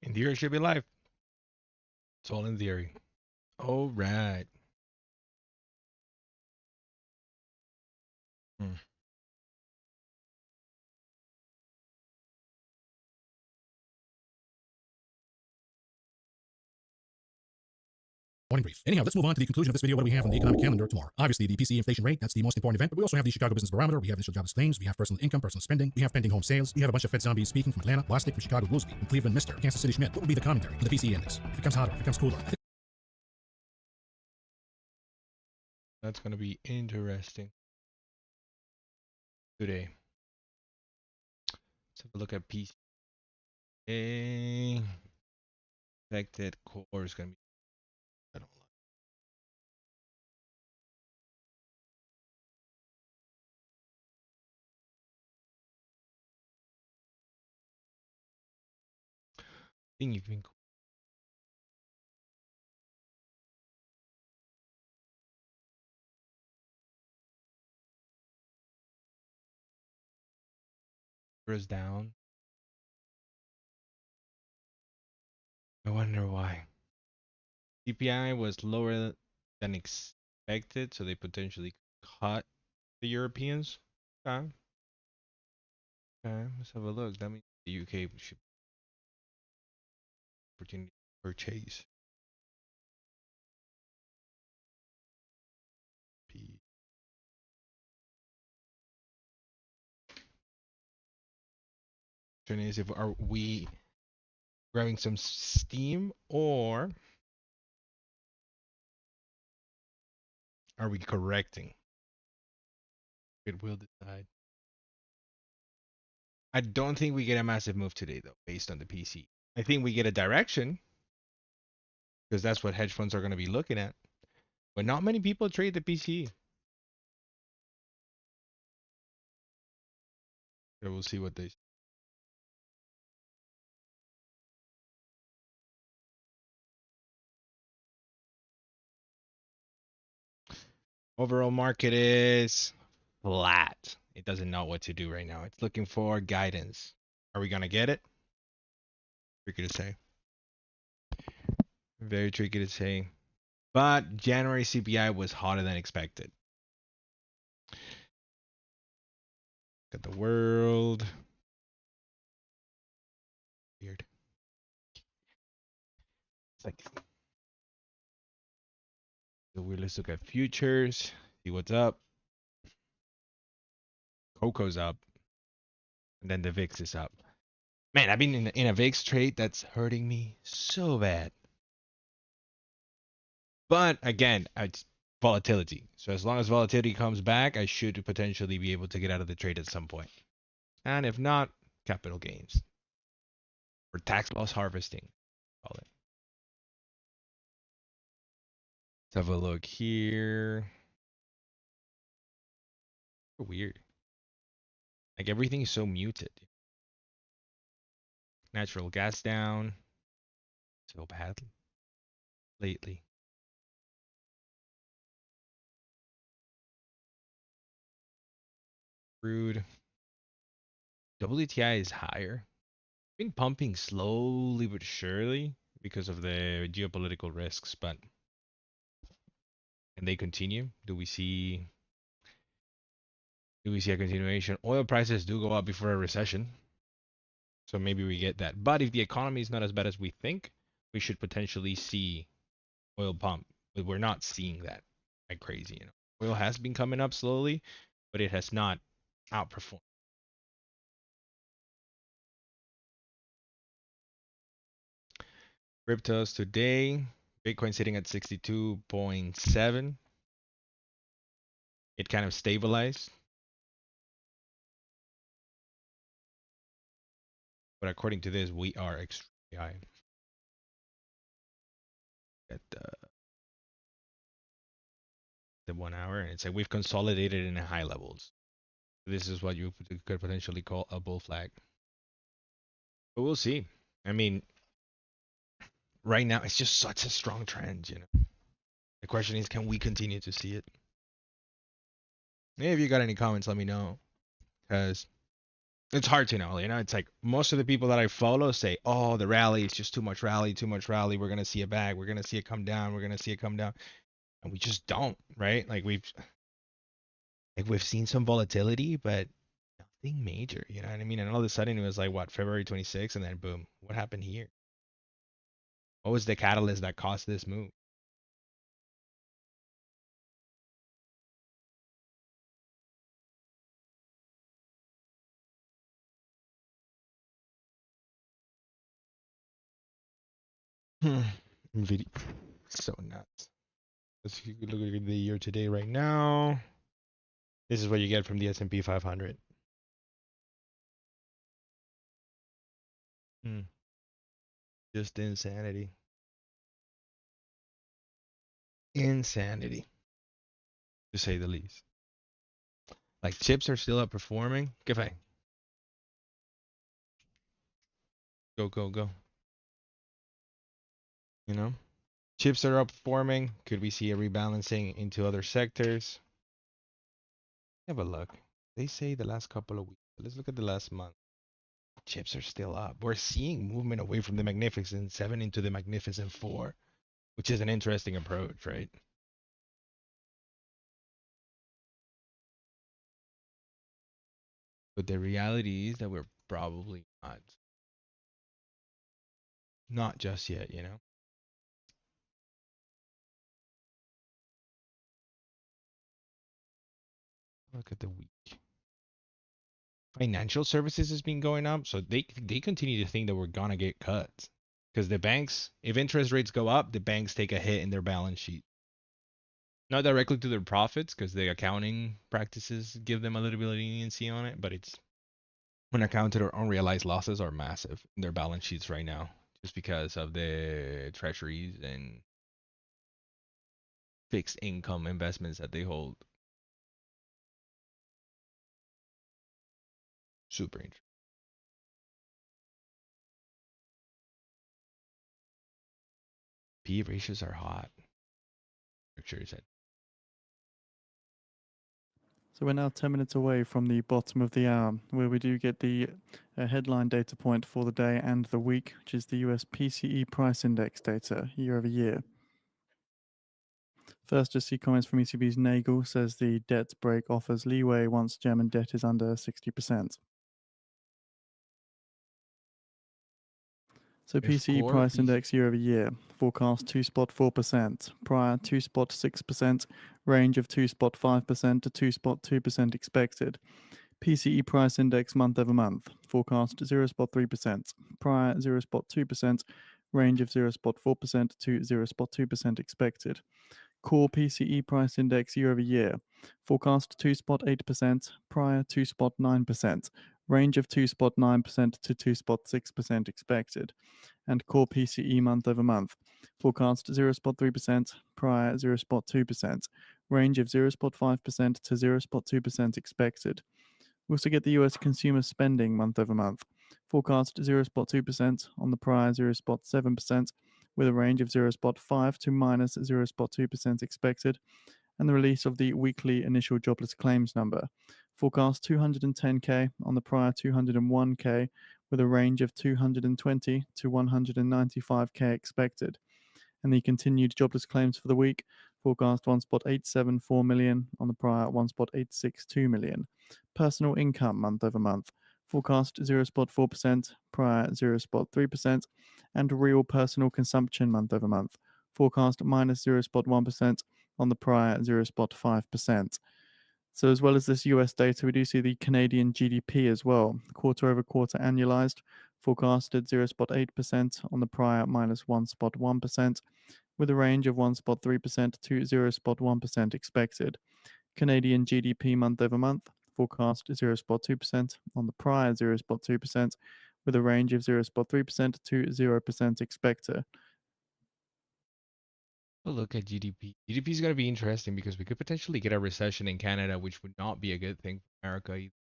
In theory, it should be live. It's all in theory. All right. Hmm. Morning brief. Anyhow, let's move on to the conclusion of this video. What do we have on the economic calendar tomorrow? Obviously, the PCE inflation rate, that's the most important event, but we also have the Chicago Business Barometer, we have initial jobless claims, we have personal income, personal spending, we have pending home sales, we have a bunch of Fed zombies speaking from Atlanta, Bostic from Chicago, Woolsey, from Cleveland, Mr. Kansas City, Schmidt. What will be the commentary on the PCE index? If it becomes hotter, if it becomes cooler. That's going to be interesting today. Let's have a look at PCE. Expected core is going to be. I don't like. I think you've been. Is down. I wonder why. CPI was lower than expected, so they potentially cut the Europeans. Okay. Okay, let's have a look. That means the UK should opportunity to purchase. P. Question is, if are we grabbing some steam or are we correcting? It will decide. I don't think we get a massive move today, though, based on the PC. I think we get a direction because that's what hedge funds are going to be looking at. But not many people trade the PC. So we'll see what they. Overall market is flat. It doesn't know what to do right now. It's looking for guidance. Are we going to get it? Tricky to say. Very tricky to say. But January CPI was hotter than expected. Look at the world. Weird. It's like the weird. Let's look at futures. See what's up. Coco's up. And then the VIX is up. Man, I've been in a VIX trade that's hurting me so bad. But again, it's volatility. So as long as volatility comes back, I should potentially be able to get out of the trade at some point. And if not, capital gains. Or tax loss harvesting. Call it. Let's have a look here. Weird. Like everything is so muted. Natural gas down. So bad lately. Crude. WTI is higher. Been pumping slowly but surely because of the geopolitical risks, but can they continue? Do we see a continuation? Oil prices do go up before a recession. So maybe we get that. But if the economy is not as bad as we think, we should potentially see oil pump. But we're not seeing that like crazy, you know. Oil has been coming up slowly, but it has not outperformed. Cryptos today, Bitcoin sitting at 62.7. It kind of stabilized. But according to this, we are extremely high. At the 1 hour, and it's like we've consolidated in high levels. This is what you could potentially call a bull flag. But we'll see. I mean, right now it's just such a strong trend, you know. The question is, can we continue to see it? If you got any comments, let me know. Because It's hard to know, it's like most of the people that I follow say, "Oh, the rally is just too much rally, too much rally. We're gonna see a bag. We're gonna see it come down. We're gonna see it come down," and we just don't, right? Like we've seen some volatility, but nothing major. You know what I mean? And all of a sudden it was like what, February 26th, and then boom, what happened here? What was the catalyst that caused this move? Nvidia, so nuts. Let's look at the year to date right now. This is what you get from the S&P 500. Just insanity. Insanity, to say the least. Like chips are still outperforming. Okay, go, go, go. You know, chips are outperforming. Could we see a rebalancing into other sectors? Have a look. They say the last couple of weeks. Let's look at the last month. Chips are still up. We're seeing movement away from the Magnificent Seven into the Magnificent Four, which is an interesting approach, right? But the reality is that we're probably not just yet, Look at the week. Financial services has been going up, so they continue to think that we're gonna get cuts. Because the banks, if interest rates go up, the banks take a hit in their balance sheet. Not directly to their profits, because the accounting practices give them a little bit of leniency on it, but it's unaccounted or unrealized losses are massive in their balance sheets right now, just because of the treasuries and fixed income investments that they hold. Super interesting. P ratios are hot. Sure you said. So we're now 10 minutes away from the bottom of the hour, where we do get the headline data point for the day and the week, which is the US PCE price index data year over year. First, just see comments from ECB's Nagel, says the debt break offers leeway once German debt is under 60%. So If PCE core price PC index year over year, forecast 2.4%, prior 2.6%, range of 2.5% to 2.2% expected. PCE price index month over month, forecast 0.3%, prior 0.2%, range of 0.4% to 0.2% expected. Core PCE price index year over year, forecast 2.8%, prior 2.9%, range of 2.9% to 2.6% expected. And core PCE month over month, forecast 0.3%, prior 0.2%, range of 0.5% to 0.2% expected. We also get the US consumer spending month over month, forecast 0.2% on the prior 0.7%, with a range of 0.5 to minus 0.2% expected, and the release of the weekly initial jobless claims number, forecast 210k on the prior 201k, with a range of 220 to 195k expected. And the continued jobless claims for the week, forecast 1.874 million on the prior 1.862 million. Personal income month over month, forecast 0.4%, prior 0.3%, and real personal consumption month over month, forecast minus 0.1% on the prior 0.5%. So, as well as this US data, we do see the Canadian GDP as well, quarter over quarter annualized, forecasted 0.8% on the prior minus 1.1%, with a range of 1.3% to 0.1% expected. Canadian GDP month over month, forecast 0.2% on the prior 0.2%, with a range of 0.3% to 0% expected. look at GDP. GDP is going to be interesting because we could potentially get a recession in Canada, which would not be a good thing for America either.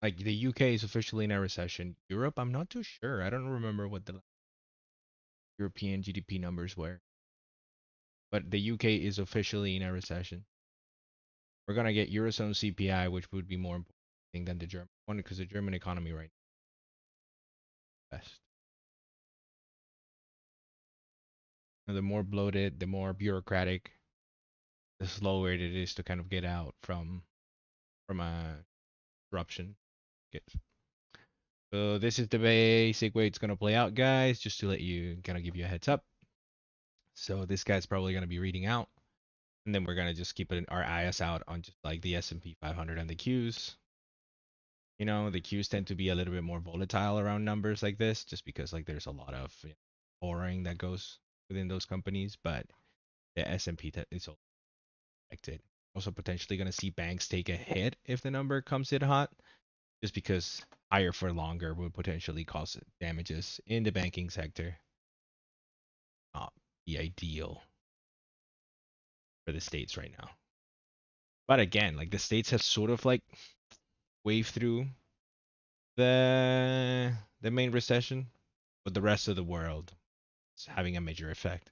Like the UK is officially in a recession. Europe, I'm not too sure. I don't remember what the European GDP numbers were. But the UK is officially in a recession. We're going to get Eurozone CPI, which would be more important. thing than the German one because the German economy right now is best. And the more bloated, the more bureaucratic, the slower it is to kind of get out from a corruption. So this is the basic way it's gonna play out, guys. Just to let you kind of give you a heads up. So this guy's probably gonna be reading out, and then we're gonna just keep our eyes out on just like the S&P 500 and the Qs. You know, the Qs tend to be a little bit more volatile around numbers like this, just because like there's a lot of borrowing that goes within those companies. But the S&P is all affected. Also potentially gonna see banks take a hit if the number comes in hot, just because higher for longer would potentially cause damages in the banking sector. Not the ideal for the states right now. But again, like the states have sort of like waved through the main recession, but the rest of the world is having a major effect.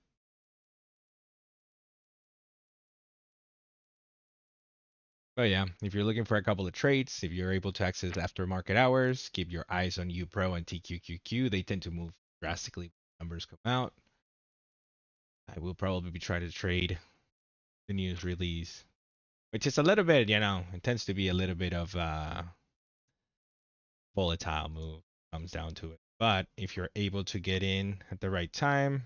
But yeah, if you're looking for a couple of trades, if you're able to access aftermarket hours, keep your eyes on UPRO and TQQQ. They tend to move drastically when numbers come out. I will probably be trying to trade the news release, which is a little bit, it tends to be a little bit of a volatile move, comes down to it. But if you're able to get in at the right time,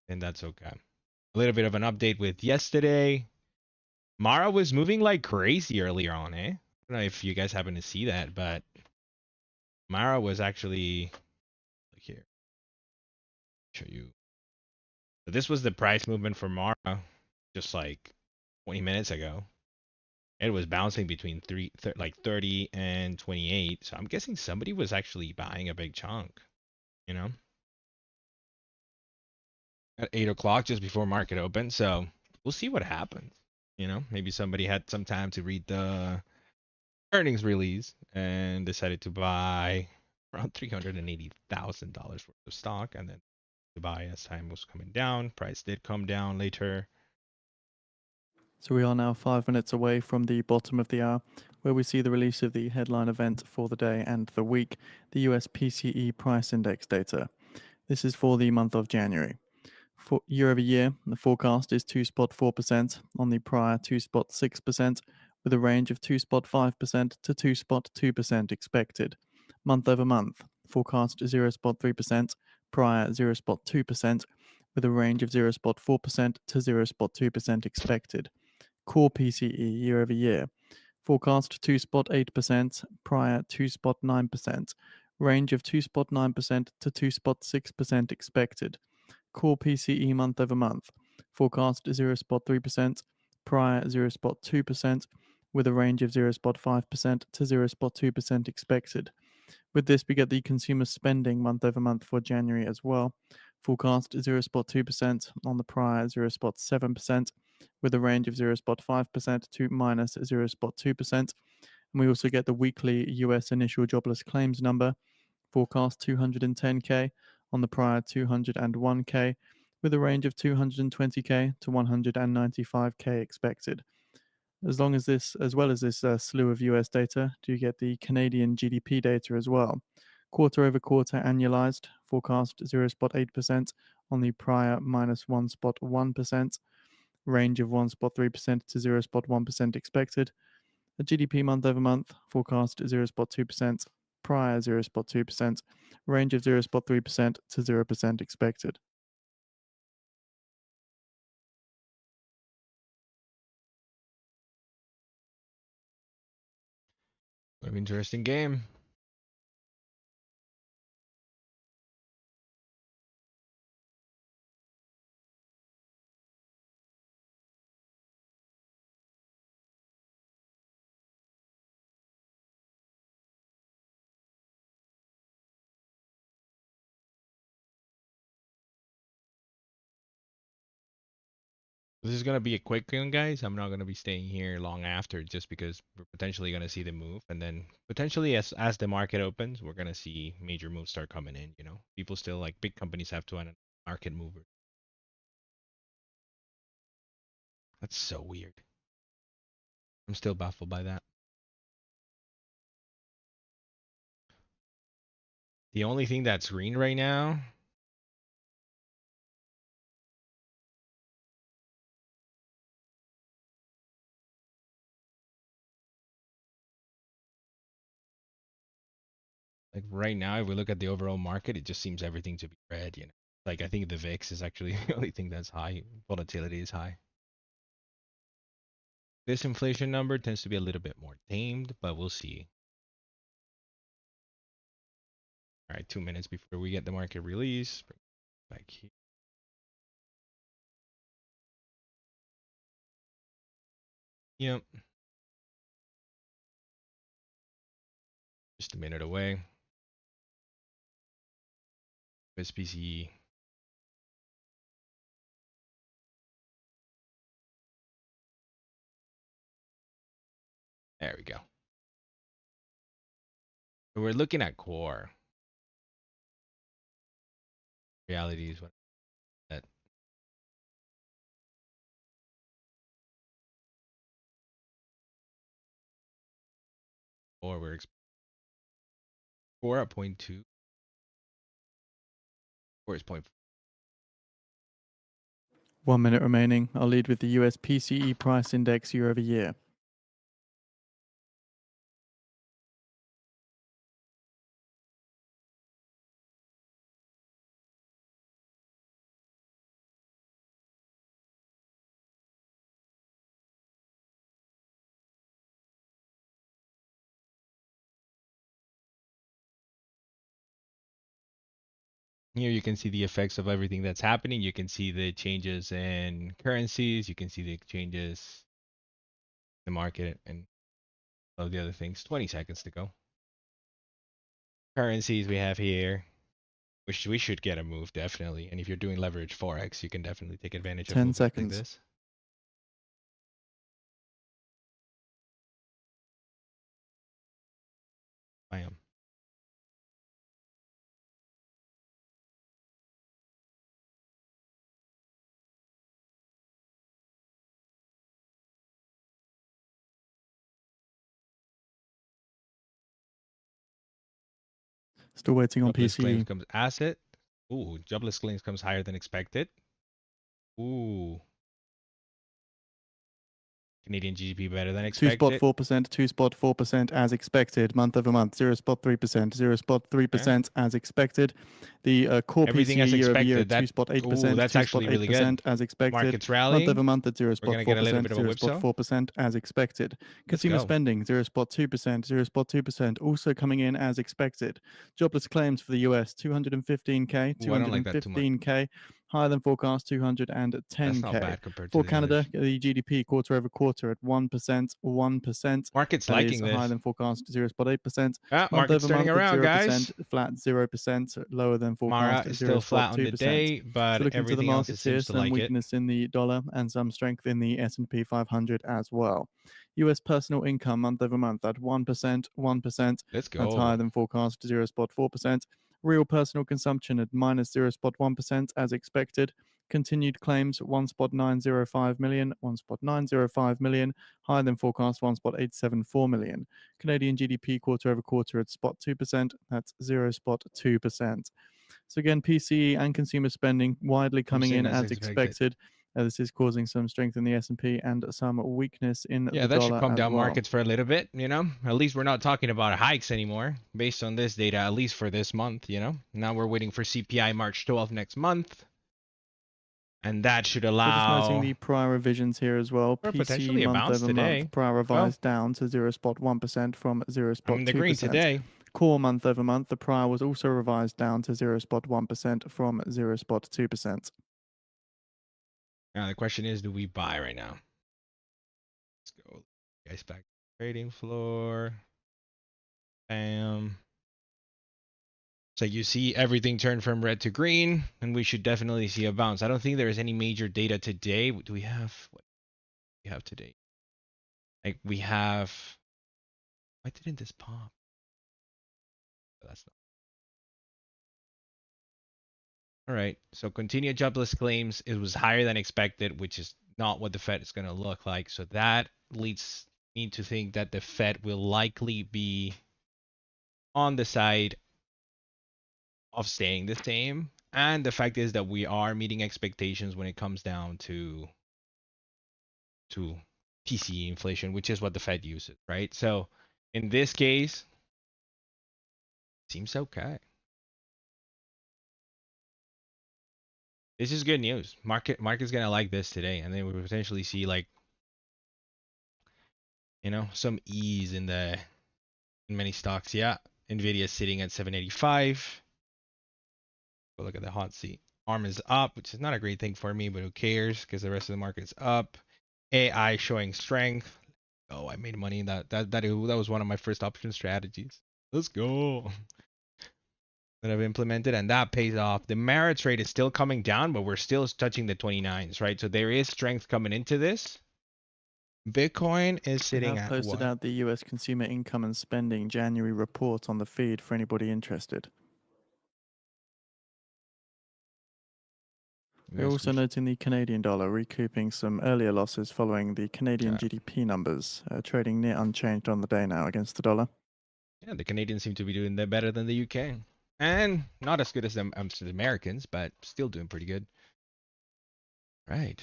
then that's okay. A little bit of an update with yesterday. Mara was moving like crazy earlier on, eh? I don't know if you guys happen to see that, but Mara was actually, look here, show you. So this was the price movement for Mara just like 20 minutes ago. It was bouncing between like 30 and 28. So I'm guessing somebody was actually buying a big chunk, you know, at 8 o'clock just before market open. So we'll see what happens. Maybe somebody had some time to read the earnings release and decided to buy around $380,000 worth of stock, and then to buy as time was coming down. Price did come down later. So we are now 5 minutes away from the bottom of the hour, where we see the release of the headline event for the day and the week, the US PCE price index data. This is for the month of January. For year over year, the forecast is 2.4% on the prior 2.6%, with a range of 2.5% to 2.2% expected. Month over month, forecast 0.3%, prior 0.2%, with a range of 0.4% to 0.2% expected. Core PCE year over year, forecast 2.8%, prior 2.9%, range of 2.9% to 2.6% expected. Core PCE month over month, forecast 0.3%, prior 0.2%, with a range of 0.5% to 0.2% expected. With this, we get the consumer spending month over month for January as well. Forecast 0.2% on the prior 0.7%, with a range of 0.5% to minus 0.2%. And we also get the weekly US initial jobless claims number, forecast 210K on the prior 201K, with a range of 220K to 195K expected. As well as this slew of US data, do you get the Canadian GDP data as well? Quarter over quarter annualized, forecast 0.8% on the prior minus 1.1%, range of 1.3% to 0.1% expected. A GDP month over month, forecast 0.2%, prior 0.2%, range of 0.3% to 0% expected. An interesting game. This is gonna be a quick one, guys. I'm not gonna be staying here long after, just because we're potentially gonna see the move, and then potentially as the market opens, we're gonna see major moves start coming in. People still like big companies have to an market mover. That's so weird. I'm still baffled by that. The only thing that's green right now. Like right now, if we look at the overall market, it just seems everything to be red, you know. Like I think the VIX is actually the only thing that's high. Volatility is high. This inflation number tends to be a little bit more tamed, but we'll see. All right, 2 minutes before we get the market release. Bring it back here. Yep. Just a minute away. This PCE. There we go. So we're looking at core. Reality is what that. Or we're core at 0.2. Core is 0.4. 1 minute remaining. I'll lead with the US PCE price index year over year. Here you can see the effects of everything that's happening. You can see the changes in currencies. You can see the changes in the market and all of the other things. 20 seconds to go. Currencies we have here, which we should get a move definitely. And if you're doing leverage forex, you can definitely take advantage of 10 movements like seconds. this. I am. Still waiting on Jobless claims PCE. comes asset. Ooh, jobless claims comes higher than expected. Ooh. Canadian GDP better than 2 spot expected. 4%, 2 spot 4% as expected, month over month, 0 spot 3%, 0 spot 3% as expected. The core Everything PCE as year over year expected. at 2 spot 8%, That's 2 spot actually really good. 8% as expected. Markets Month rallying. over month at 0 We're spot gonna get a little 4%, bit of a 0 spot whipsaw. 4% as expected. Let's Consumer go. spending, 0 spot 2%, 0 spot 2% also coming in as expected. Jobless claims for the US, 215K, Ooh, I don't like that too much. 215K, higher than forecast, That's not 210K. bad compared to For the Canada, others. the GDP quarter over quarter at 1%, 1%. Market's That liking is higher this. than forecast, 0.8%. Ah, Month market's over turning month at around, 0%, guys. flat 0%, lower than Mara forecast, is still flat on the 0.2%. day, So but looking to the everything else it markets here, seems to some like it. weakness in the dollar and some strength in the S&P 500 as well. US personal income month over month at 1%, 1%. Let's That's higher go. than forecast, 0.4%. Real personal consumption at minus 0.1% as expected. Continued claims 1.905 million, 1.905 million, higher than forecast 1.874 million. Canadian GDP quarter over quarter at spot 2%, that's 0.2%. So again, PCE and consumer spending widely coming in as expected. This is causing some strength in the S&P and some weakness in Yeah, the that should dollar calm as down well. markets for a little bit, you know? At least we're not talking about hikes anymore based on this data, at least for this month, you know? Now we're waiting for CPI March 12th next month. And that should So just noting allow the prior revisions here as well. for PCE potentially a month bounce over today. month, prior Well, revised down to 0.1% from I'm in the green 0.2%. today. Core month over month, the prior was also revised down to 0.1% from 0.2%. Now the question is, do we buy right now? Let's go. Guys, back to the trading floor. Bam. So you see everything turn from red to green, and we should definitely see a bounce. I don't think there is any major data today. Do we have what do we have today? Like we have. Why didn't this pop? That's not. All right. So continued jobless claims. It was higher than expected, which is not what the Fed is going to look like. So that leads me to think that the Fed will likely be on the side of staying the same. And the fact is that we are meeting expectations when it comes down to PCE inflation, which is what the Fed uses, right? So in this case, seems okay. This is good news. Market's gonna like this today, and then we potentially see like some ease in many stocks. Yeah, Nvidia is sitting at 785. Go look at the hot seat. ARM is up, which is not a great thing for me, but who cares? Because the rest of the market's up. AI showing strength. Oh, I made money in that was one of my first option strategies. Let's go. That I've implemented, and that pays off. The merits rate is still coming down, but we're still touching the 29s, right? So there is strength coming into this. Bitcoin is We sitting have at posted what? out the US consumer income and spending January report on the feed for anybody interested. We're US also noting the Canadian dollar recouping some earlier losses following the Canadian GDP numbers, trading near unchanged on the day now against the dollar. Yeah, the Canadians seem to be doing that better than the UK, and not as good as the Americans, but still doing pretty good. Right.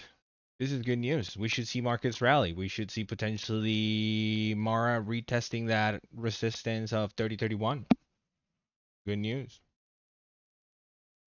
This is good news. We should see markets rally. We should see potentially Mara retesting that resistance of 3031. Good news.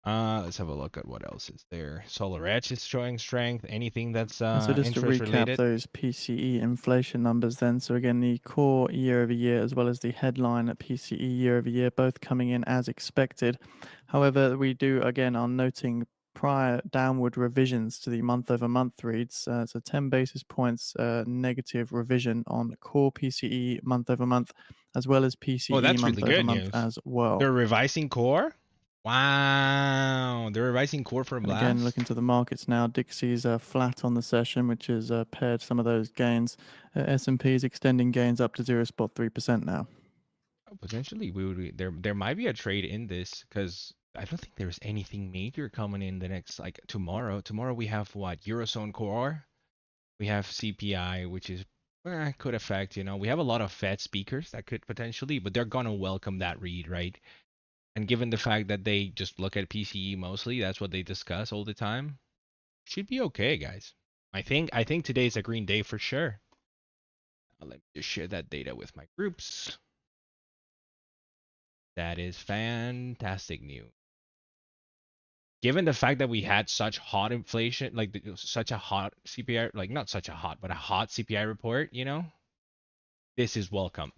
Let's have a look at what else is there. Solar Edge is showing strength. Anything that's So just to interest recap related. those PCE inflation numbers then. So again, the core year over year as well as the headline at PCE year over year, both coming in as expected. However, we are noting prior downward revisions to the month over month reads. So 10 basis points negative revision on core PCE month over month, as well as Oh, PCE that's month really over good month news. as well. They're revising core. Wow, they're revising core for And again, blast. looking to the markets now, Dixie's flat on the session, which has paired some of those gains. S&P is extending gains up to 0.3% now. Oh, potentially, we would there might be a trade in this because I don't think there's anything major coming in the next like tomorrow. Tomorrow we have what Eurozone core, we have CPI, which is could affect. We have a lot of Fed speakers that could potentially, but they're gonna welcome that read, right? And given the fact that they just look at PCE mostly, that's what they discuss all the time. Should be okay, guys. I think today's a green day for sure. Let me just share that data with my groups. That is fantastic news. Given the fact that we had such hot inflation, like such a hot CPI, like not such a hot, but a hot CPI report, this is welcomed.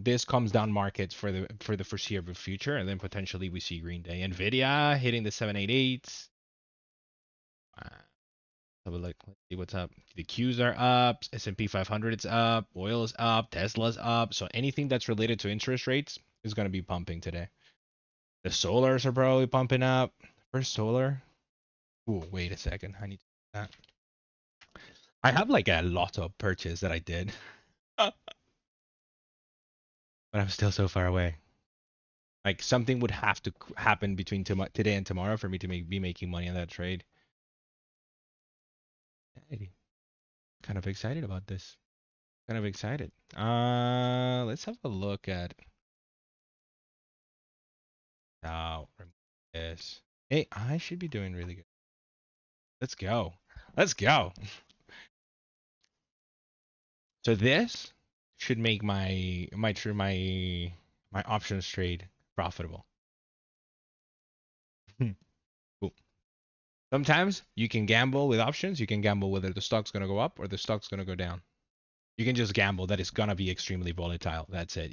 This comes down markets for the foreseeable future, and then potentially we see green day. Nvidia hitting the 788s. Have a look. Let's see what's up. The Qs are up. S&P 500 is up. Oil is up. Tesla's up. So anything that's related to interest rates is going to be pumping today. The solars are probably pumping up. Where's solar? Ooh, wait a second. I need to do that. I have like a lotto purchase that I did, but I'm still so far away. Like something would have to happen between today and tomorrow for me to be making money on that trade. Kind of excited about this. Kind of excited. Let's have a look at. Oh, this. Hey, I should be doing really good. Let's go. Let's go. So this should make my options trade profitable. Cool. Sometimes you can gamble with options. You can gamble whether the stock's gonna go up or the stock's gonna go down. You can just gamble that it's gonna be extremely volatile. That's it.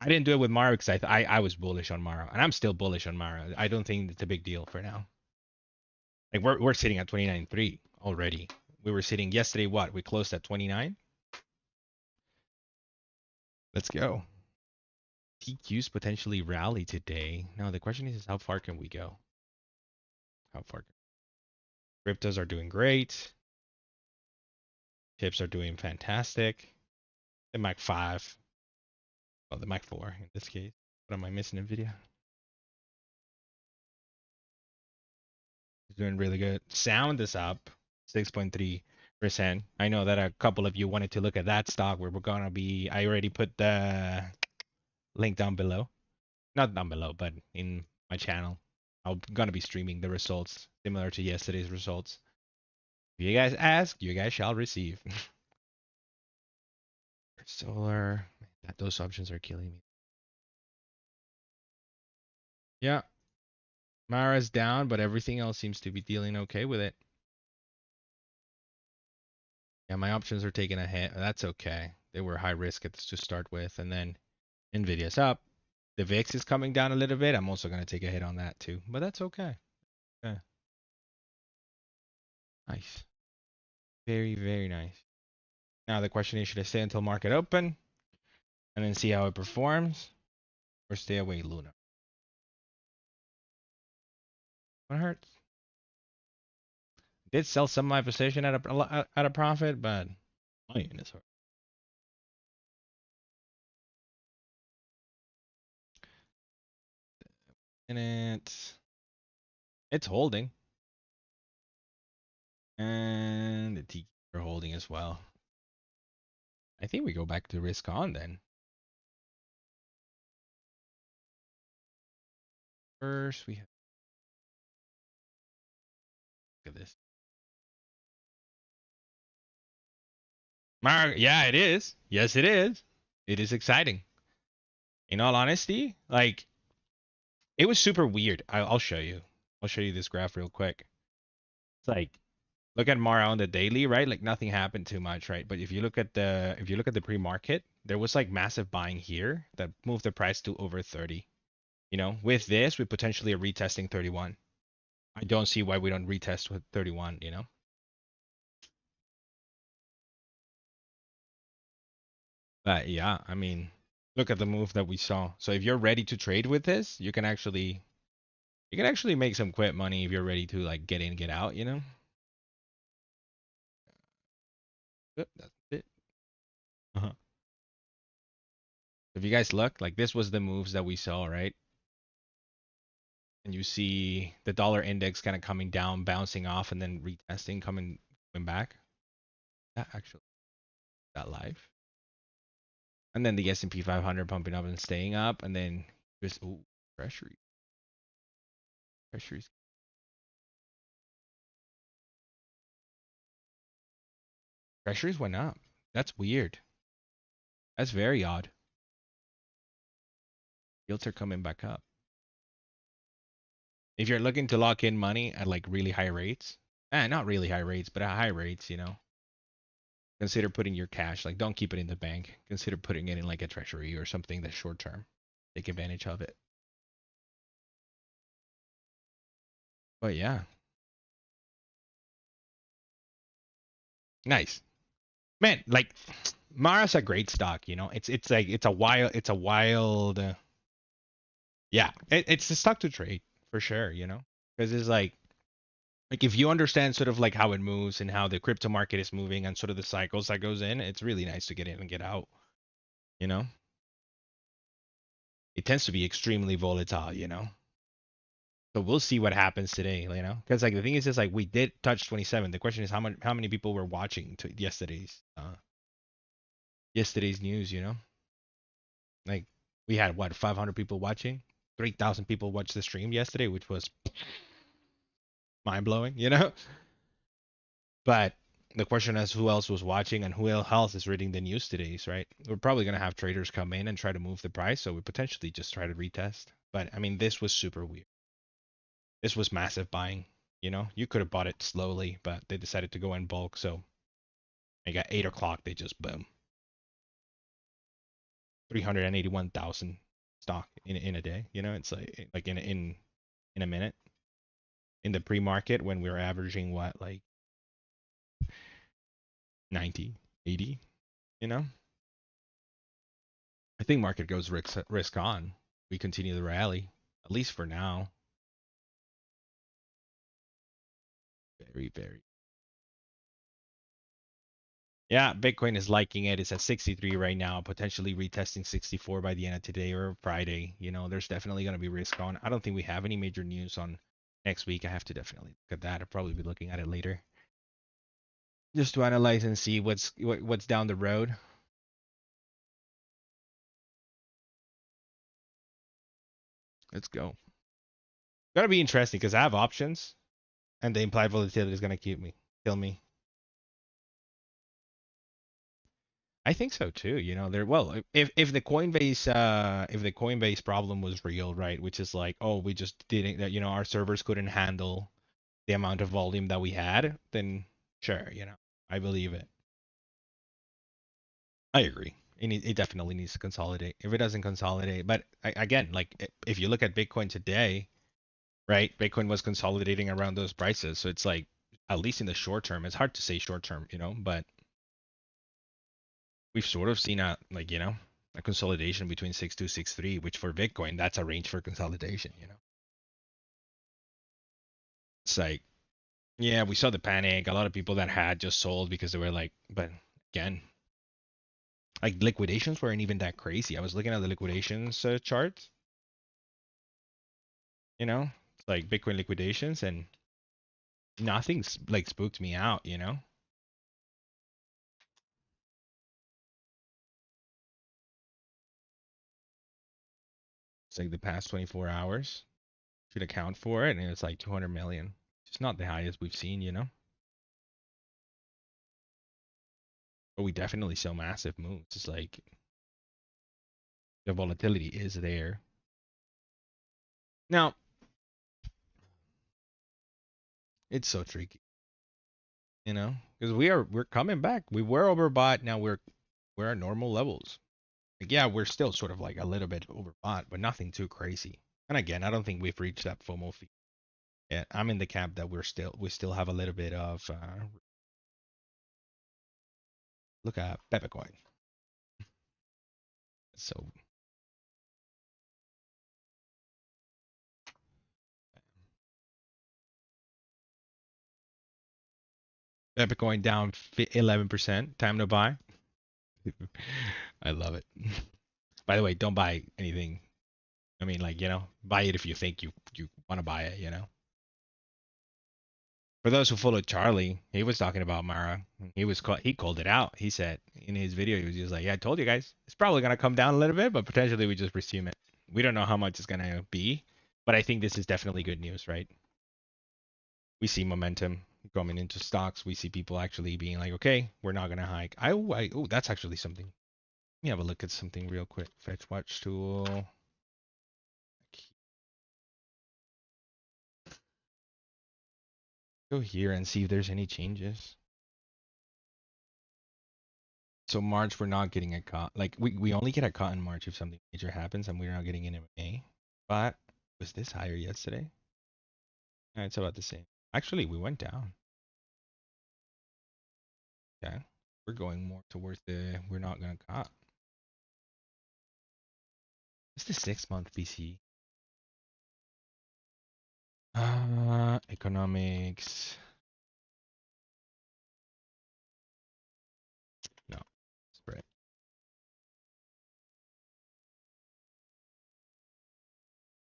I didn't do it with Mara because I was bullish on Mara, and I'm still bullish on Mara. I don't think it's a big deal for now. Like we're sitting at 29.3 already. We were sitting yesterday. What? We closed at 29. Let's go. TQs potentially rally today. Now the question is how far can we go? How far? Cryptos are doing great. Chips are doing fantastic. The Mac 5. Well, the Mac 4 in this case. What am I missing in video? It's doing really good. Sound is up 6.3%. I know that a couple of you wanted to look at that stock where we're gonna be. I already put the link down below. Not down below, but in my channel. I'm gonna be streaming the results similar to yesterday's results. If you guys ask, you guys shall receive. Solar. Those options are killing me. Yeah. Mara's down, but everything else seems to be dealing okay with it. Yeah, my options are taking a hit. That's okay. They were high risk to start with, and then Nvidia's up. The VIX is coming down a little bit. I'm also gonna take a hit on that too, but that's okay. Yeah. Nice. Very, very nice. Now the question is, should I stay until market open and then see how it performs, or stay away, Luna? What hurts? Did sell some of my position at a profit, but money in this hard. And it's holding, and the T are holding as well. I think we go back to risk on then. First, we have look at this. Yeah, it is. Yes, it is. It is exciting. In all honesty, like it was super weird. I'll show you. I'll show you this graph real quick. It's like look at Mara on the daily, right? Like nothing happened too much, right? But if you look at the pre-market, there was like massive buying here that moved the price to over 30. You know, with this, we potentially are retesting 31. I don't see why we don't retest with 31, you know? But yeah, I mean, look at the move that we saw. So if you're ready to trade with this, you can actually make some quick money if you're ready to like get in, get out, you know? Yep, that's it. Uh-huh. If you guys look, like this was the moves that we saw, right? And you see the dollar index kind of coming down, bouncing off, and then retesting, coming back. That actually that live. And then the S&P 500 pumping up and staying up, and then just treasury, treasuries, treasuries went up. That's weird. That's very odd. Yields are coming back up. If you're looking to lock in money at like really high rates, not really high rates, but at high rates, you know, consider putting your cash. Like, don't keep it in the bank. Consider putting it in like a treasury or something that's short term. Take advantage of it. But yeah, nice, man. Like, Mara's a great stock. You know, it's like it's a wild. Yeah, it's a stock to trade for sure. You know, because it's like if you understand sort of like how it moves and how the crypto market is moving and sort of the cycles that goes in, it's really nice to get in and get out. You know, it tends to be extremely volatile. You know, so we'll see what happens today. You know, because like the thing is like we did touch 27. The question is how many people were watching to yesterday's news. You know, like we had what 500 people watching, 3,000 people watched the stream yesterday, which was mind blowing. You know, but the question is who else was watching and who else is reading the news today, right? We're probably going to have traders come in and try to move the price, so we potentially just try to retest. But I mean, this was super weird. This was massive buying. You know, you could have bought it slowly, but they decided to go in bulk. So I got 8 o'clock. They just boom, 381,000 stock in a day. You know, it's like in a minute in the pre-market when we were averaging what like 90, 80. You know, I think market goes risk on. We continue the rally, at least for now. Very, very. Yeah, Bitcoin is liking it. It's at 63 right now, potentially retesting 64 by the end of today or Friday. You know, there's definitely going to be risk on. I don't think we have any major news on next week. I have to definitely look at that. I'll probably be looking at it later just to analyze and see what's down the road. Let's go. Gonna be interesting because I have options, and the implied volatility is gonna kill me. I think so too. You know, there. Well, if the Coinbase problem was real, right? Which is like, oh, we just didn't that. You know, our servers couldn't handle the amount of volume that we had. Then sure, you know, I believe it. I agree. It definitely needs to consolidate. If it doesn't consolidate, but again, like if you look at Bitcoin today, right? Bitcoin was consolidating around those prices, so it's like at least in the short term, it's hard to say short term, you know, but we've sort of seen a like you know a consolidation between 6.2 6.3, which for Bitcoin that's a range for consolidation, you know. It's like yeah, we saw the panic. A lot of people that had just sold because they were like, but again, like liquidations weren't even that crazy. I was looking at the liquidations chart, you know, it's like Bitcoin liquidations, and nothing's like spooked me out, you know. It's like the past 24 hours should account for it, and it's like 200 million. It's not the highest we've seen, you know. But we definitely saw massive moves. It's like the volatility is there. Now, it's so tricky, you know, because we're coming back. We were overbought. Now we're at normal levels. Like, yeah, we're still sort of like a little bit overbought, but nothing too crazy. And again, I don't think we've reached that FOMO fee yet. I'm in the camp that we still have a little bit of look at Peppercoin. So Peppercoin down 11%. Time to buy. I love it. By the way, don't buy anything. I mean, like, you know, buy it if you think you want to buy it, you know. For those who follow Charlie, he was talking about Mara. He called it out. He said in his video, he was just like, "Yeah, I told you guys, it's probably gonna come down a little bit, but potentially we just resume it. We don't know how much it's gonna be, but I think this is definitely good news, right? We see momentum coming into stocks. We see people actually being like, okay, we're not gonna hike. Oh, that's actually something. Let me have a look at something real quick. Fetch watch tool. Go here and see if there's any changes. So March, we're not getting a cut. Like we only get a cut in March if something major happens, and we're not getting it in May. But was this higher yesterday? Yeah, it's about the same. Actually, we went down. Okay, we're going more towards the we're not gonna cut. It's the 6 month PCE. Economics. No, spread.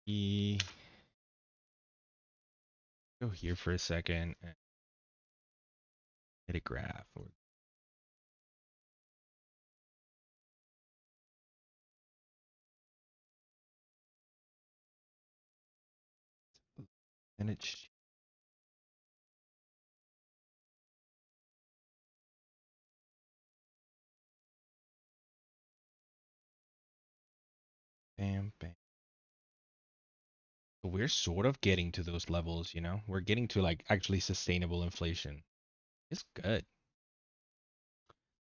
E. Go here for a second and hit a graph or percentage. Bam, bam. So we're sort of getting to those levels, you know? We're getting to like actually sustainable inflation. It's good.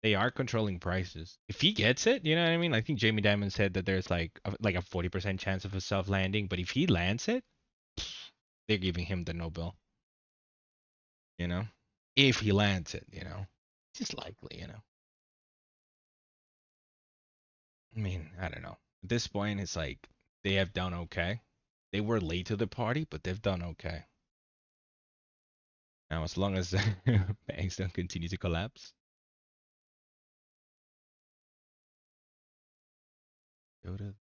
They are controlling prices. If he gets it, you know what I mean? I think Jamie Dimon said that there's like a 40% chance of a soft landing, but if he lands it, they're giving him the Nobel, you know? If he lands it, you know? It's just likely, you know? I mean, I don't know. At this point, it's like they have done okay. They were late to the party, but they've done okay. Now, as long as banks don't continue to collapse, go to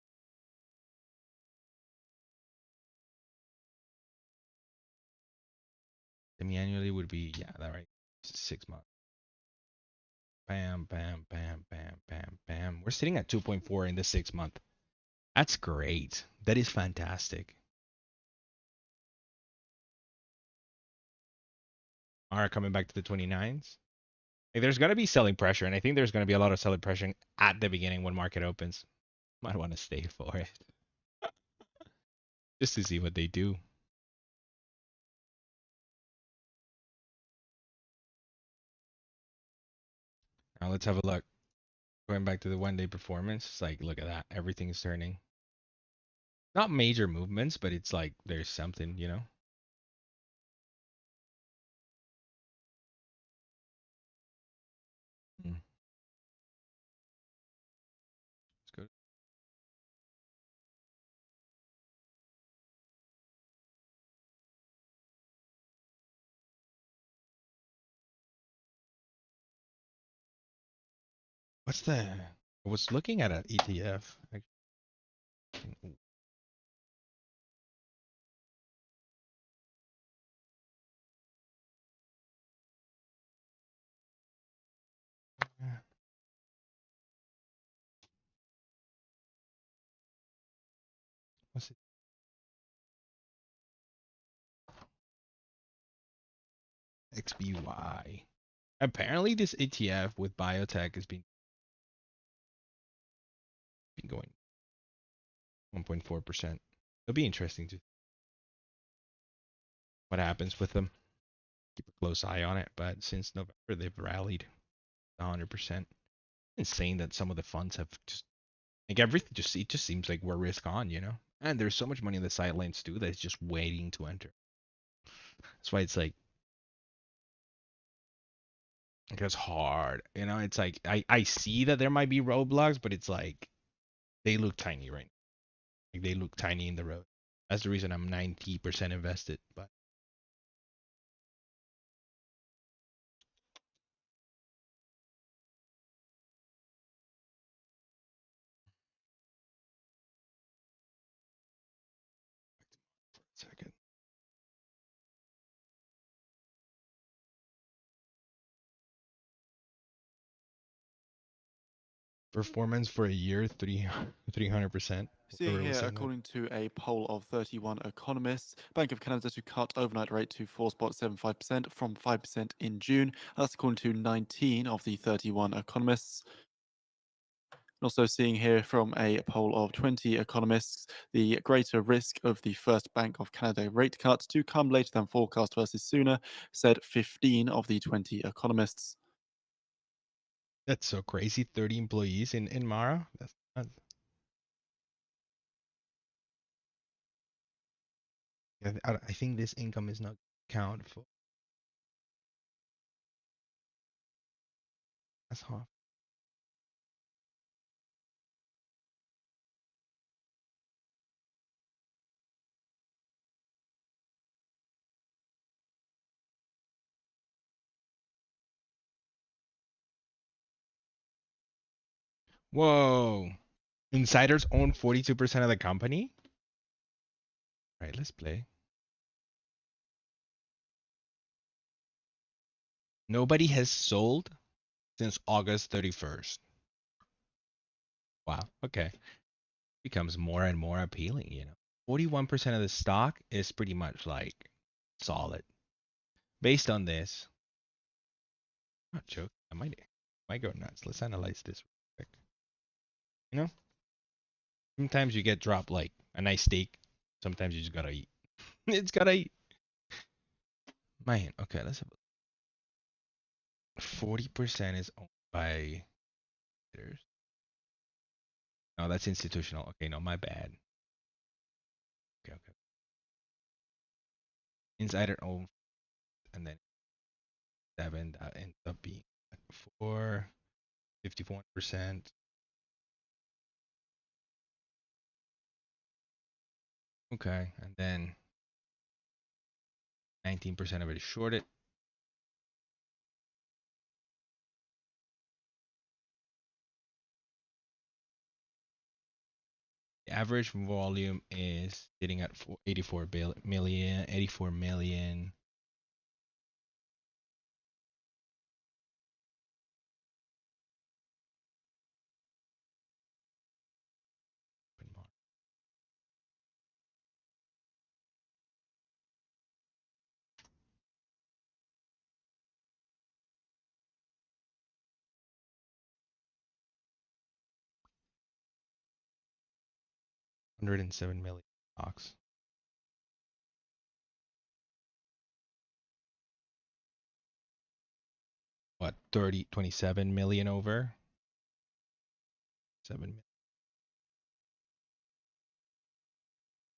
semi-annually would be yeah, that right. 6 months. Bam, bam, bam, bam, bam, bam. We're sitting at 2.4 in the 6 month. That's great. That is fantastic. All right, coming back to the 29s. Like, there's going to be selling pressure, and I think there's going to be a lot of selling pressure at the beginning when market opens. Might want to stay for it just to see what they do. Now let's have a look. Going back to the 1 day performance, it's like, look at that. Everything's turning. Not major movements, but it's like there's something, you know? Let's go. What's the? I was looking at an ETF. What's it? XBY. Apparently, this ETF with biotech has been going 1.4%. It'll be interesting to what happens with them. Keep a close eye on it. But since November, they've rallied 100%. Insane that some of the funds have just like everything. It just seems like we're risk on, you know. And there's so much money in the sidelines too that's just waiting to enter. That's why it's like it's hard, you know. It's like I see that there might be roadblocks, but it's like they look tiny right now. Like they look tiny in the road. That's the reason I'm 90% invested. But second. Performance for a year, 300%. Seeing Whoever was here, saying that. according to a poll of 31 economists, Bank of Canada to cut overnight rate to 4.75% from 5% in June. That's according to 19 of the 31 economists. Also seeing here from a poll of 20 economists, the greater risk of the first Bank of Canada rate cut to come later than forecast versus sooner, said 15 of the 20 economists. That's so crazy. 30 employees in Mara. That's not, I think this income is not counted for. That's hard. Whoa. Insiders own 42% of the company? All right, let's play. Nobody has sold since August 31st. Wow. Okay. Becomes more and more appealing, you know. 41% of the stock is pretty much like solid. Based on this, not joke. I might go nuts. Let's analyze this real quick. You know, sometimes you get dropped like a nice steak. Sometimes you just gotta eat. It's gotta eat. Man, okay, let's have 40% is owned by bidders. No, that's institutional. Okay, no, my bad. Okay, okay. Insider owned, and then 7 that ends up being like 54%. Okay, and then 19% of it is shorted. The average volume is sitting at 84 million, 84 million. 107 million stocks. What, 27 million over? 7 million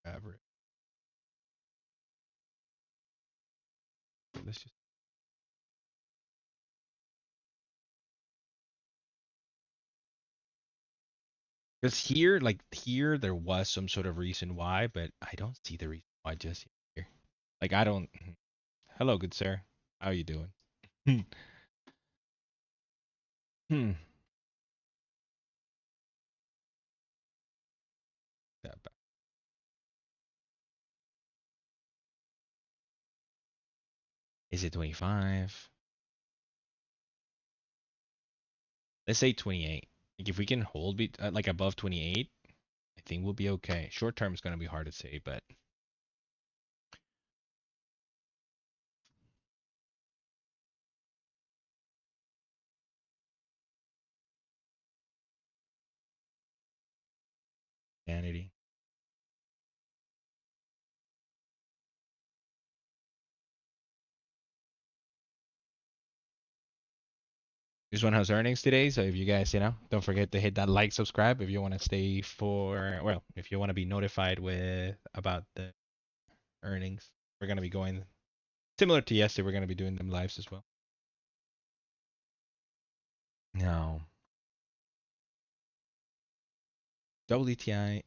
average. Let's just because here, like here, there was some sort of reason why, but I don't see the reason why just here. Like I don't. Hello, good sir. How you doing? Hmm. Hmm. That bad. Is it 25? Let's say 28. Like if we can hold it like above 28, I think we'll be okay. Short term is gonna be hard to say, but vanity. This one has earnings today, so if you guys, don't forget to hit that like, subscribe if you want to stay for, well, if you want to be notified with about the earnings. We're gonna be going similar to yesterday. We're gonna be doing them lives as well. No, WTI.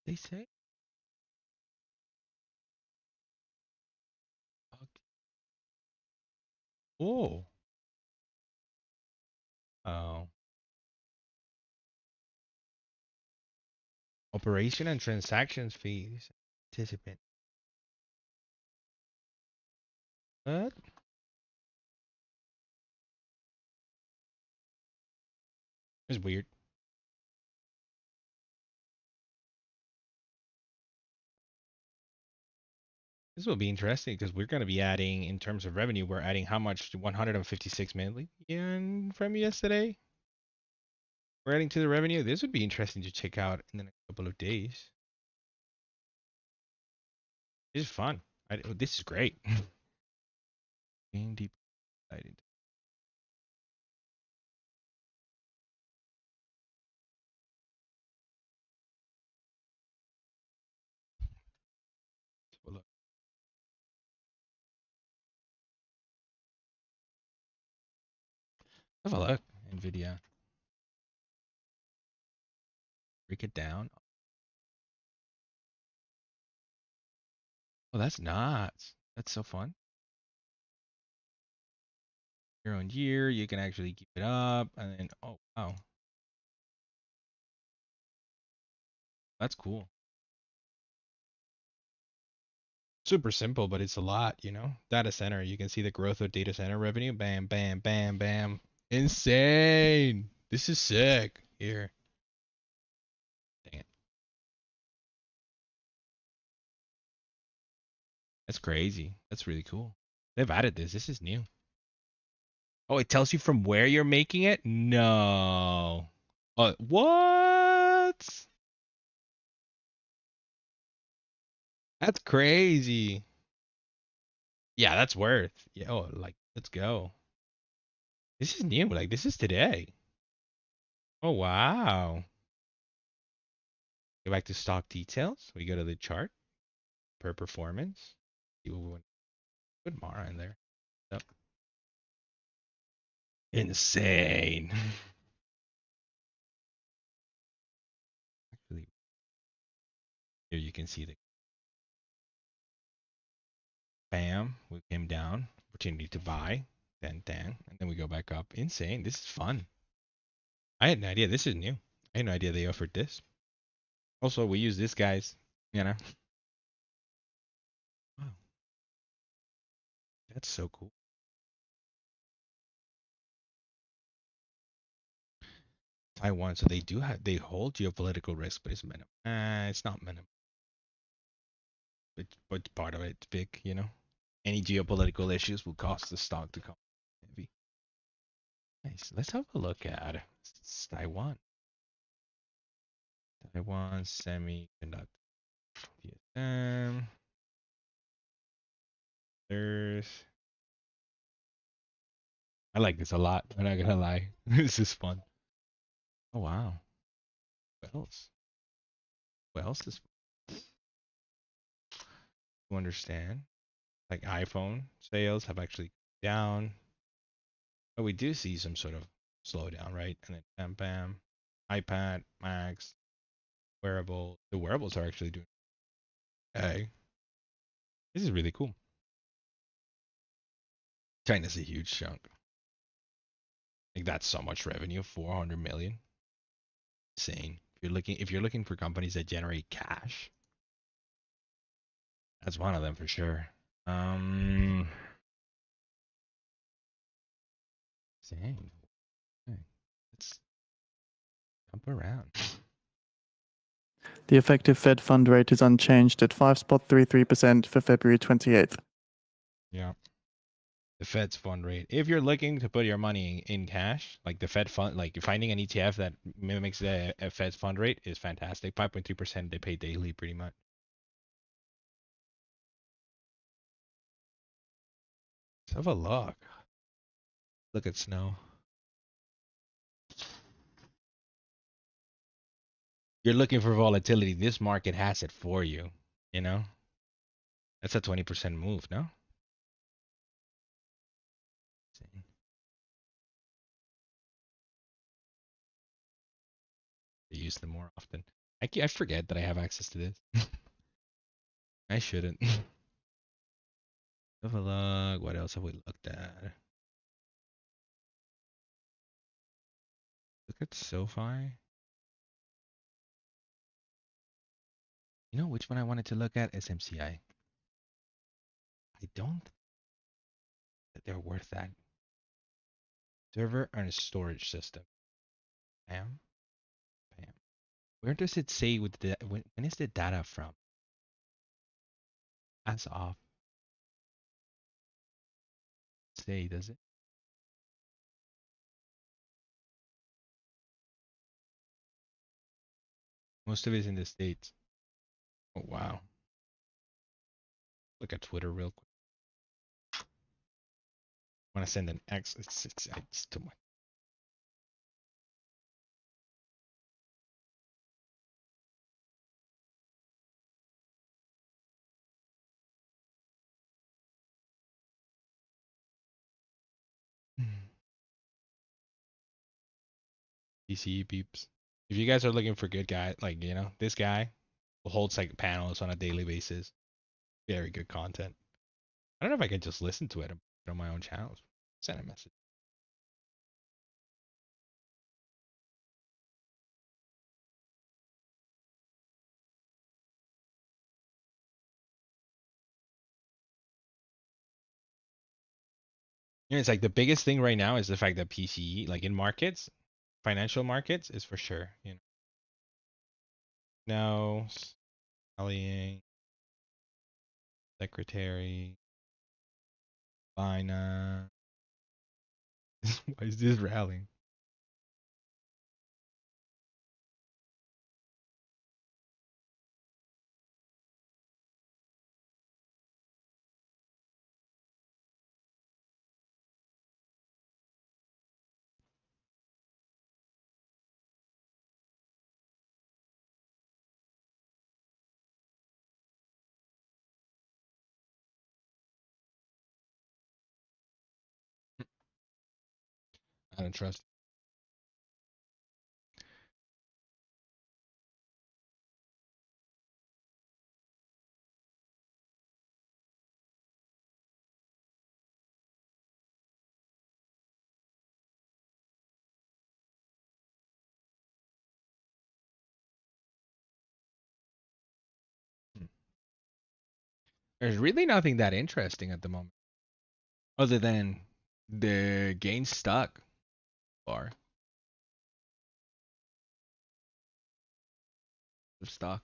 They say. Okay. Oh. Oh. Operation and transactions fees. Participant. What? It's weird. This will be interesting because we're going to be adding, in terms of revenue, we're adding how much? 156 million from yesterday. We're adding to the revenue. This would be interesting to check out in the next couple of days. This is fun. This is great. Game deep. Excited. Well, look. Have a look. NVIDIA. Break it down. Oh, that's nuts. That's so fun. Year on year, you can actually keep it up. And then, oh, wow. That's cool. Super simple, but it's a lot. Data center, you can see the growth of data center revenue. Bam, bam, bam, bam. Insane. This is sick. Here. Dang it. That's crazy. That's really cool. They've added this. This is new. Oh, it tells you from where you're making it? No. What? That's crazy. Yeah, that's worth. Yeah, oh, like, let's go. This is new. Like, this is today. Oh, wow. Go back to stock details. We go to the chart per performance. See what we want. Put Mara in there. Yep. Insane. Actually, here you can see the bam. We came down. Opportunity to buy. Then, and then we go back up. Insane. This is fun. I had no idea. This is new. I had no idea they offered this. Also, we use this, guys. Wow. That's so cool. Taiwan, so they hold geopolitical risk, but it's minimum. It's not minimum. But part of it's big, you know. Any geopolitical issues will cause the stock to come heavy. Nice. Let's have a look at Taiwan. Taiwan Semiconductor. TSM. There's. I like this a lot. I'm not gonna lie. This is fun. Oh wow. What else? What else is to understand? Like iPhone sales have actually gone down, but we do see some sort of slowdown, right? And then bam, bam, iPad, Macs, wearable. The wearables are actually doing. Hey, this is really cool. China's a huge chunk. Like that's so much revenue, 400 million. Insane. If you're looking for companies that generate cash, that's one of them for sure. Insane. Okay. Let's jump around. The effective Fed fund rate is unchanged at 5.33% for February 28th. Yeah. The Fed's fund rate. If you're looking to put your money in cash, like the Fed fund, like finding an ETF that mimics the Fed's fund rate is fantastic. 5.3% they pay daily pretty much. Let's have a look. Look at Snow. You're looking for volatility. This market has it for you. You know? That's a 20% move, no? See. I use them more often. I forget that I have access to this. I shouldn't. Have a look. What else have we looked at? Look at SoFi. You know which one I wanted to look at? SMCI. I don't think that they're worth that. Server and storage system. Bam. Bam. Where does it say with the when is the data from? As off. Say, does it? Most of it is in the States. Oh wow. Look at Twitter real quick. Want to send an X? It's too much. PCE peeps. If you guys are looking for good guy, like this guy who holds like panels on a daily basis, very good content. I don't know if I can just listen to it on my own channels. Send a message. It's like the biggest thing right now is the fact that PCE, like in markets, financial markets, is for sure. No, rallying, secretary, Lina. Why is this rallying? I don't trust. There's really nothing that interesting at the moment, other than the gain stock bar. of stock.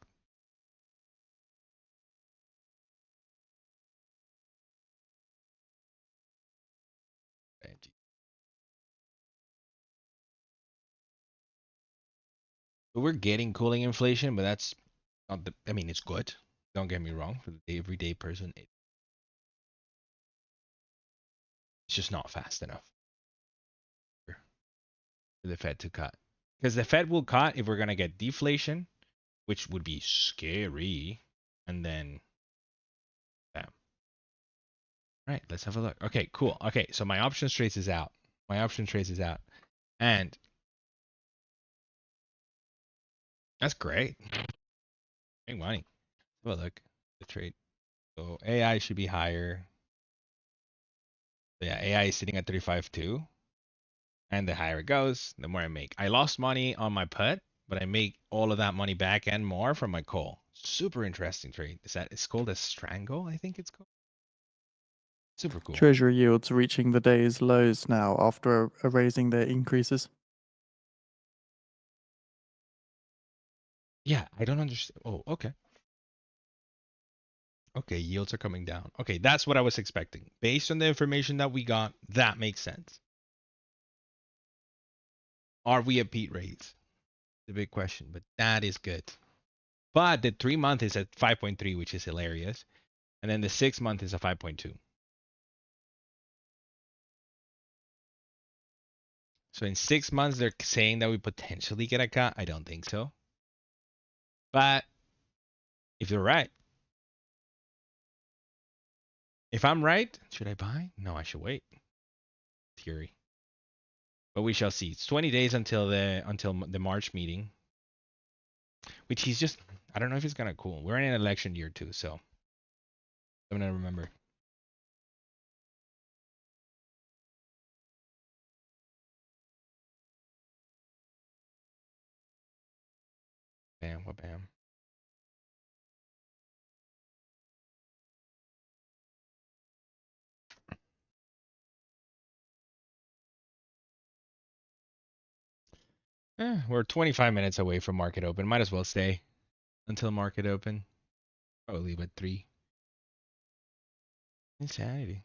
But we're getting cooling inflation, but that's not the. I mean, it's good. Don't get me wrong. For the everyday person, it's just not fast enough for the Fed to cut. Because the Fed will cut if we're gonna get deflation, which would be scary, and then bam. All right, let's have a look. Okay, cool. Okay, so my options trace is out. My option trace is out, and that's great. Make money. Have a look. The trade. So AI should be higher. So yeah, AI is sitting at 35 too. And the higher it goes, the more I make. I lost money on my put, but I make all of that money back and more from my call. Super interesting trade. It's called a strangle, I think it's called. Super cool. Treasury yields reaching the day's lows now after erasing their increases. Yeah, I don't understand. Oh, okay. Okay, yields are coming down. Okay, that's what I was expecting. Based on the information that we got, that makes sense. Are we at peak rates? The big question, but that is good. But the 3 month is at 5.3, which is hilarious. And then the 6 month is a 5.2. So in 6 months, they're saying that we potentially get a cut. I don't think so. But if you're right, if I'm right, should I buy? No, I should wait. Theory. But we shall see. It's 20 days until the March meeting, which he's just. I don't know if he's gonna cool. We're in an election year too, so I'm gonna remember. Bam, what bam. We're 25 minutes away from market open. Might as well stay until market open. Probably leave at 3. Insanity.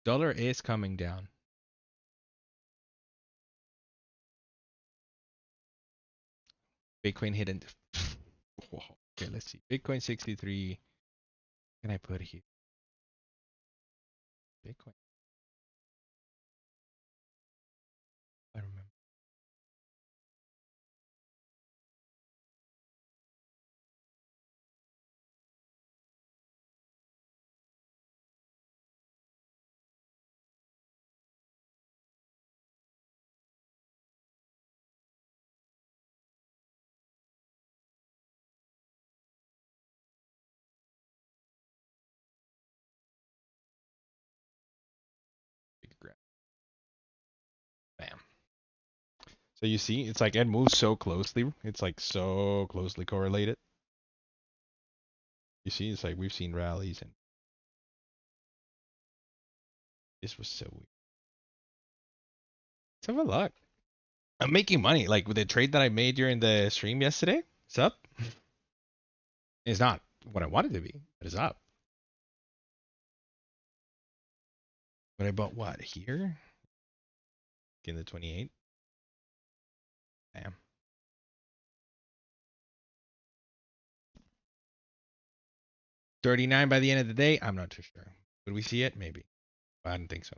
Dollar is coming down. Bitcoin hidden. Okay, let's see. Bitcoin 63. What can I put here? Bitcoin. I remember. Big grab. Bam. So you see, it's like it moves so closely. It's like so closely correlated. You see, it's like we've seen rallies and this was so weird. Let's have a look. I'm making money. Like with the trade that I made during the stream yesterday, it's up. It's not what I wanted to be, but it's up. But I bought what here? In the 28. Bam. 39 by the end of the day. I'm not too sure. Would we see it? Maybe. But I don't think so.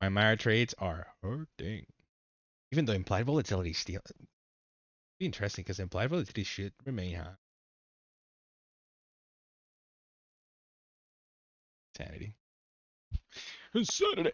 My Mara trades are hurting. Even though implied volatility still be interesting because implied volatility should remain high. Sanity. Insanity.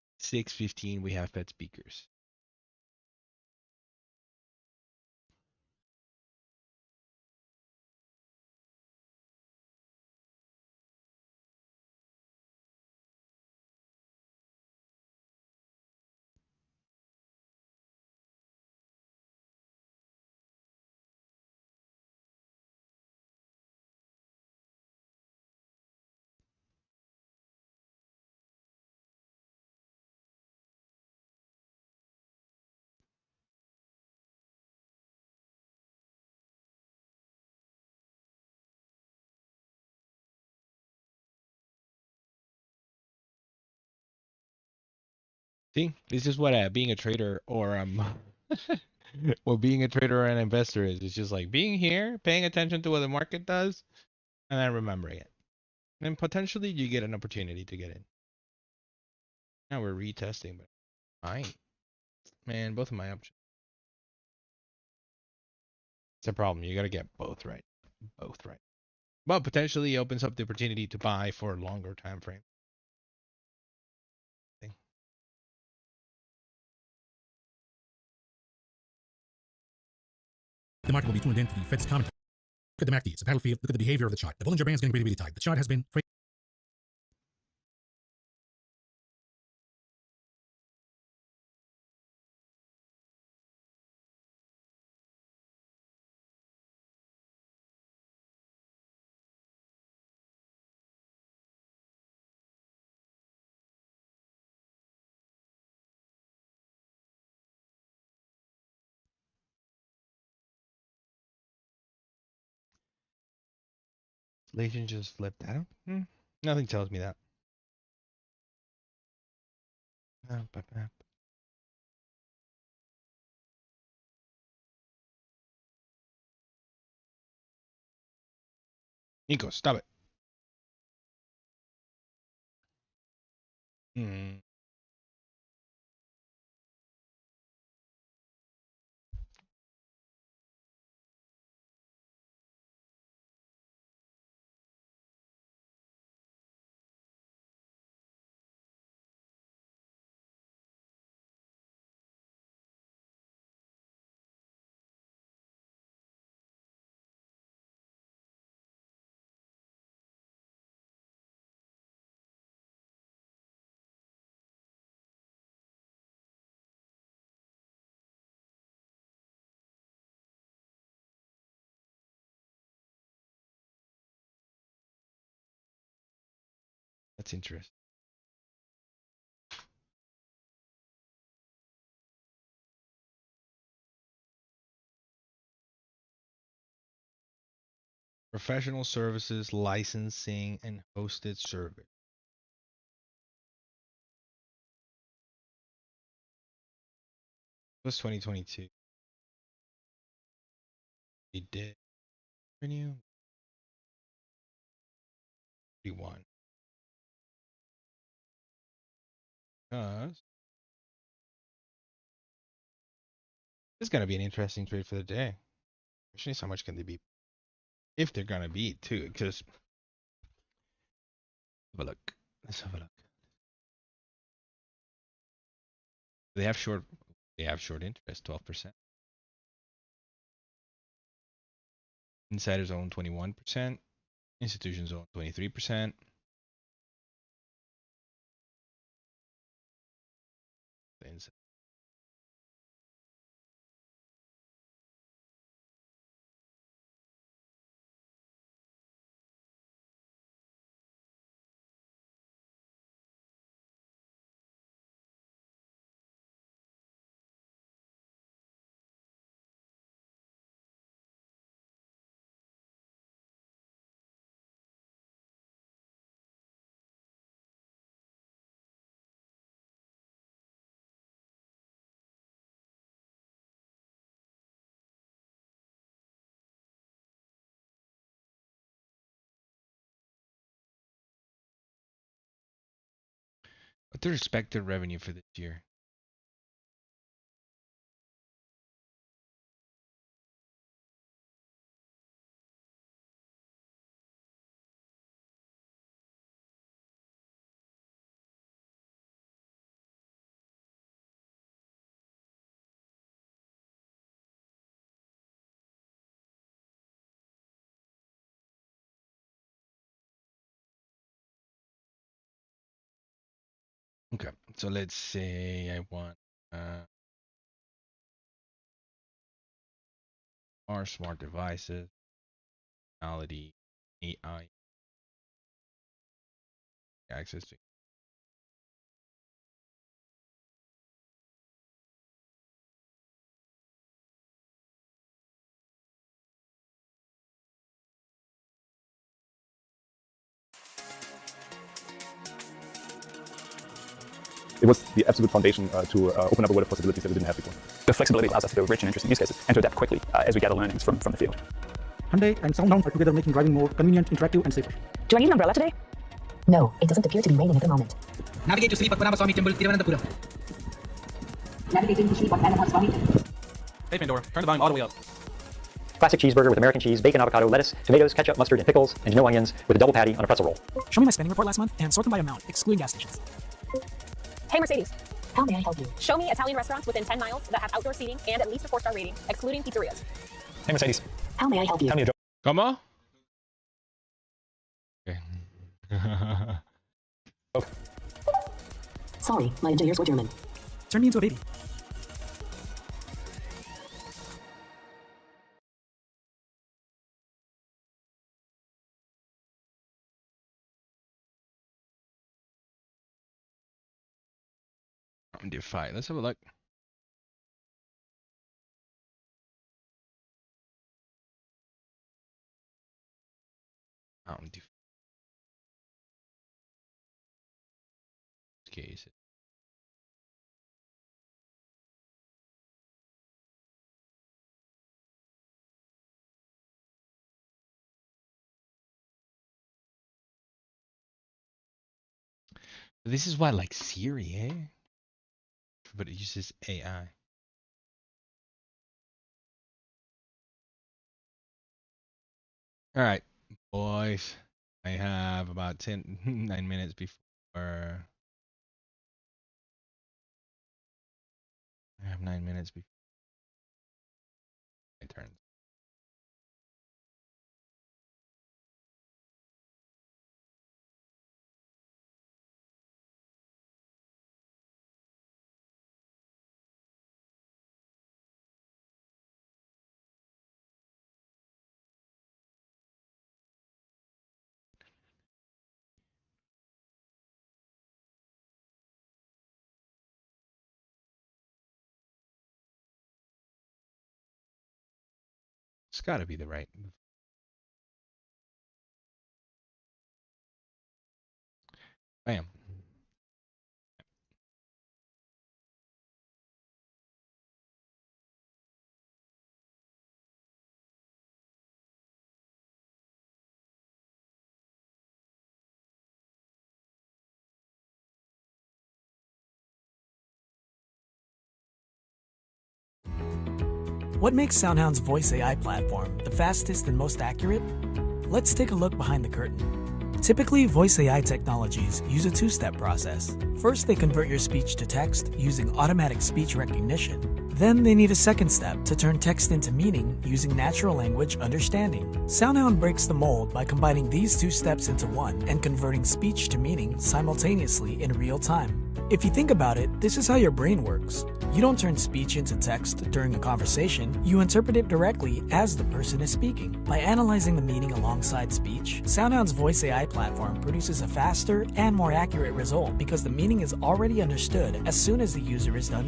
6:15 we have Fed speakers. See, this is what being a trader or well, being a trader or an investor is. It's just like being here, paying attention to what the market does, and then remembering it. And potentially you get an opportunity to get in. Now we're retesting, but fine. Man, both of my options. It's a problem. You got to get both right. Both right. But potentially opens up the opportunity to buy for a longer time frame. The market will be tuned in to the Fed's commentary. Look at the MACD. It's a battlefield. Look at the behavior of the chart. The Bollinger Band is getting really, really tight. The chart has been Legion just flipped out. Nothing tells me that. Nico, stop it. That's interesting. Professional services, licensing, and hosted service. It was 2022. We did renew 31. Because this is gonna be an interesting trade for the day. Actually, how much can they be? If they're gonna be too, because have a look. Let's have a look. They have short. They have short interest, 12%. Insiders own 21%. Institutions own 23%. What's their expected revenue for this year? Okay, so let's say I want our smart devices, functionality, AI, access to. It was the absolute foundation to open up a world of possibilities that we didn't have before. The flexibility allows us to go rich and interesting use cases and to adapt quickly as we gather learnings from the field. Hyundai and SoundHound are together making driving more convenient, interactive, and safer. Do I need an umbrella today? No, it doesn't appear to be raining at the moment. Navigate to Sri Padmanabhaswamy Temple, Thiruvananthapuram. Navigating to Sri Padmanabhaswamy Temple. Hey Pandora, turn the volume all the way up. Classic cheeseburger with American cheese, bacon, avocado, lettuce, tomatoes, ketchup, mustard, and pickles, and no onions with a double patty on a pretzel roll. Show me my spending report last month and sort them by amount, excluding gas stations. Hey Mercedes, how may I help you? Show me Italian restaurants within 10 miles that have outdoor seating and at least a 4-star rating, excluding pizzerias. Hey Mercedes, How may I help you? tell me a joke. Come on. Okay. Sorry, my engineers were German. Turn me into a baby. Defy. Let's have a look. Defy. Case. This is why I like Siri, eh? But it uses AI. All right, boys. I have about 9 minutes before. I have 9 minutes before my turn. It's got to be the right. Bam. What makes SoundHound's voice AI platform the fastest and most accurate? Let's take a look behind the curtain. Typically, voice AI technologies use a two-step process. First, they convert your speech to text using automatic speech recognition. Then they need a second step to turn text into meaning using natural language understanding. SoundHound breaks the mold by combining these two steps into one and converting speech to meaning simultaneously in real time. If you think about it, this is how your brain works. You don't turn speech into text during a conversation, you interpret it directly as the person is speaking. By analyzing the meaning alongside speech, SoundHound's voice AI platform produces a faster and more accurate result because the meaning is already understood as soon as the user is done.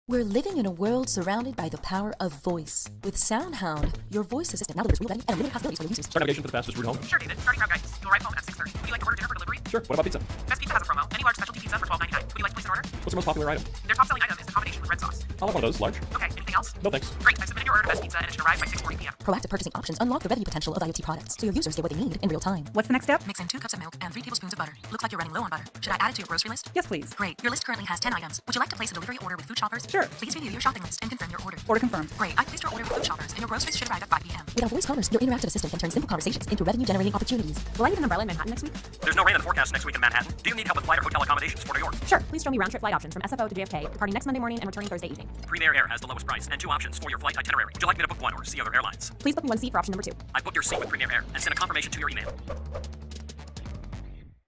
We're living in a world surrounded by the power of voice. With SoundHound, your voice assistant now delivers real value and unlimited possibilities for your users. Start navigation for the fastest route home. Sure, David. Starting route guidance. You'll arrive home at 6:30. Would you like to order dinner for delivery? Sure. What about pizza? Best Pizza has a promo. Any large specialty pizza for $12.99. Would you like to place an order? What's the most popular item? Their top selling item is the combination with red sauce. I'll have one of those, large. Okay, anything else? No thanks. Great. I submitted your order to Best Pizza and it should arrive by 6:40 p.m. Proactive purchasing options unlock the revenue potential of IoT products, so your users get what they need in real time. What's the next step? Mix in 2 cups of milk and 3 tablespoons of butter. Looks like you're running low on butter. Should I add it to your grocery list? Yes, please. Great. Your list currently has 10 items. Would you like to place a delivery order with Food Shoppers? Sure. Please review your shopping list and confirm your order. Order confirmed. Great. I placed your order with Food Shoppers, and your groceries should arrive at 5 p.m. With our voice commerce, your interactive assistant can turn simple conversations into revenue-generating opportunities. Will I need an umbrella in Manhattan next week? There's no rain in the forecast next week in Manhattan. Do you need help with flight or hotel accommodations for New York? Sure. Please show me round-trip flight options from SFO to JFK, departing next Monday morning and returning Thursday evening. Premier Air has the lowest price and 2 options for your flight itinerary. itinerary. Would you like me to book one or see other airlines? Please book me one seat for option number 2. I booked your seat with Premier Air and sent a confirmation to your email.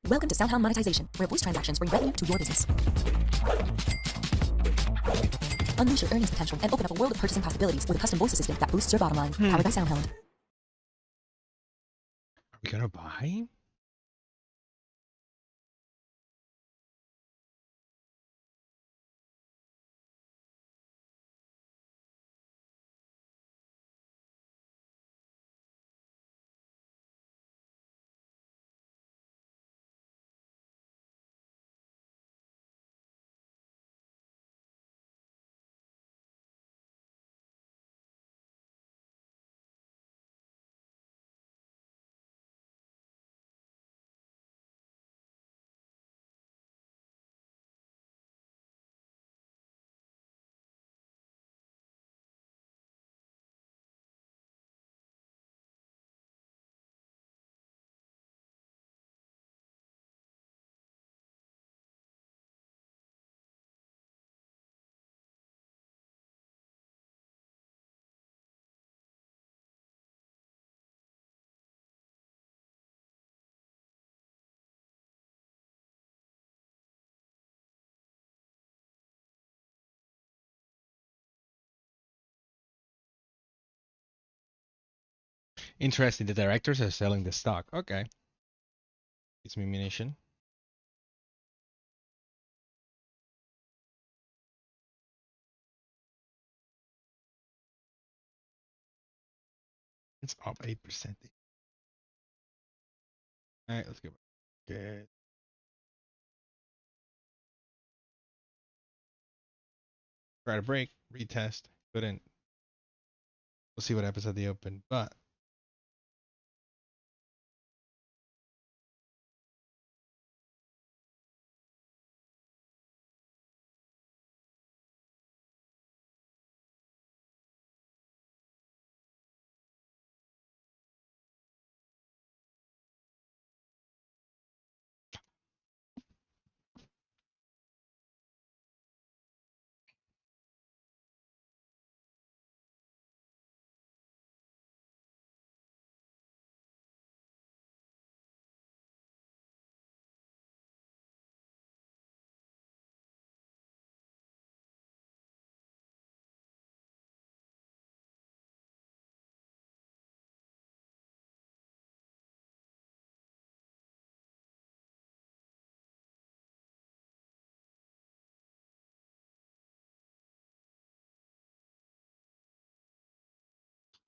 Welcome to SoundHound Monetization, where voice transactions bring revenue to your business. Unleash your earnings potential and open up a world of purchasing possibilities with a custom voice assistant that boosts your bottom line. Powered by SoundHound. Are we gonna buy? Interesting. The directors are selling the stock. Okay. Gives me ammunition. It's up 8%. All right, let's go. Good. Try to break, retest. Couldn't. We'll see what happens at the open, but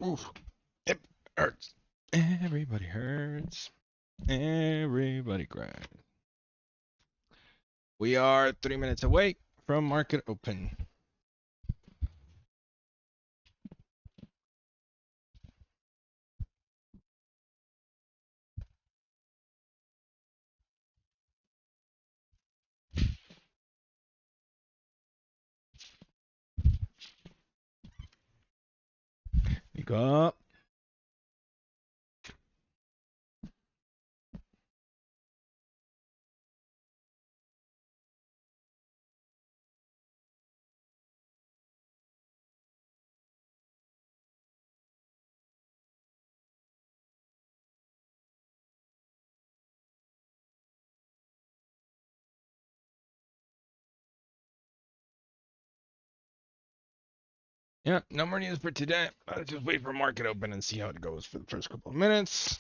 oof. It hurts. Everybody hurts. Everybody cries. We are 3 minutes away from market open. We go. Yeah, no more news for today. Let's just wait for market open and see how it goes for the first couple of minutes.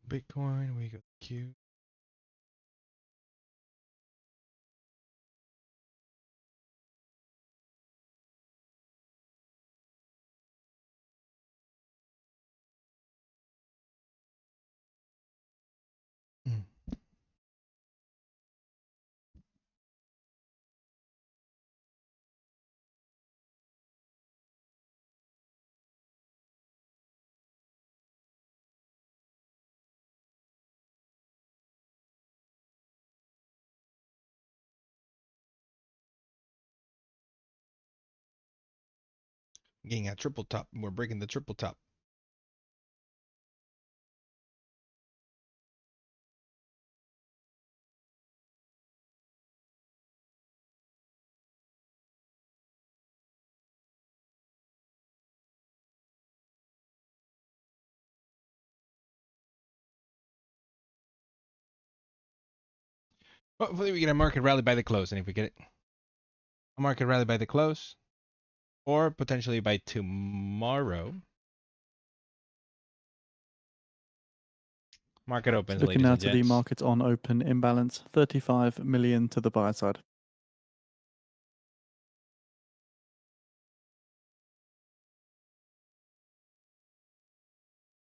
Bitcoin, we got Q. Getting a triple top. We're breaking the triple top. Hopefully we get a market rally by the close, and if we get it, a market rally by the close, or potentially by tomorrow. Market opens, Looking ladies now and to the gents. market on open imbalance, 35 million to the buy side.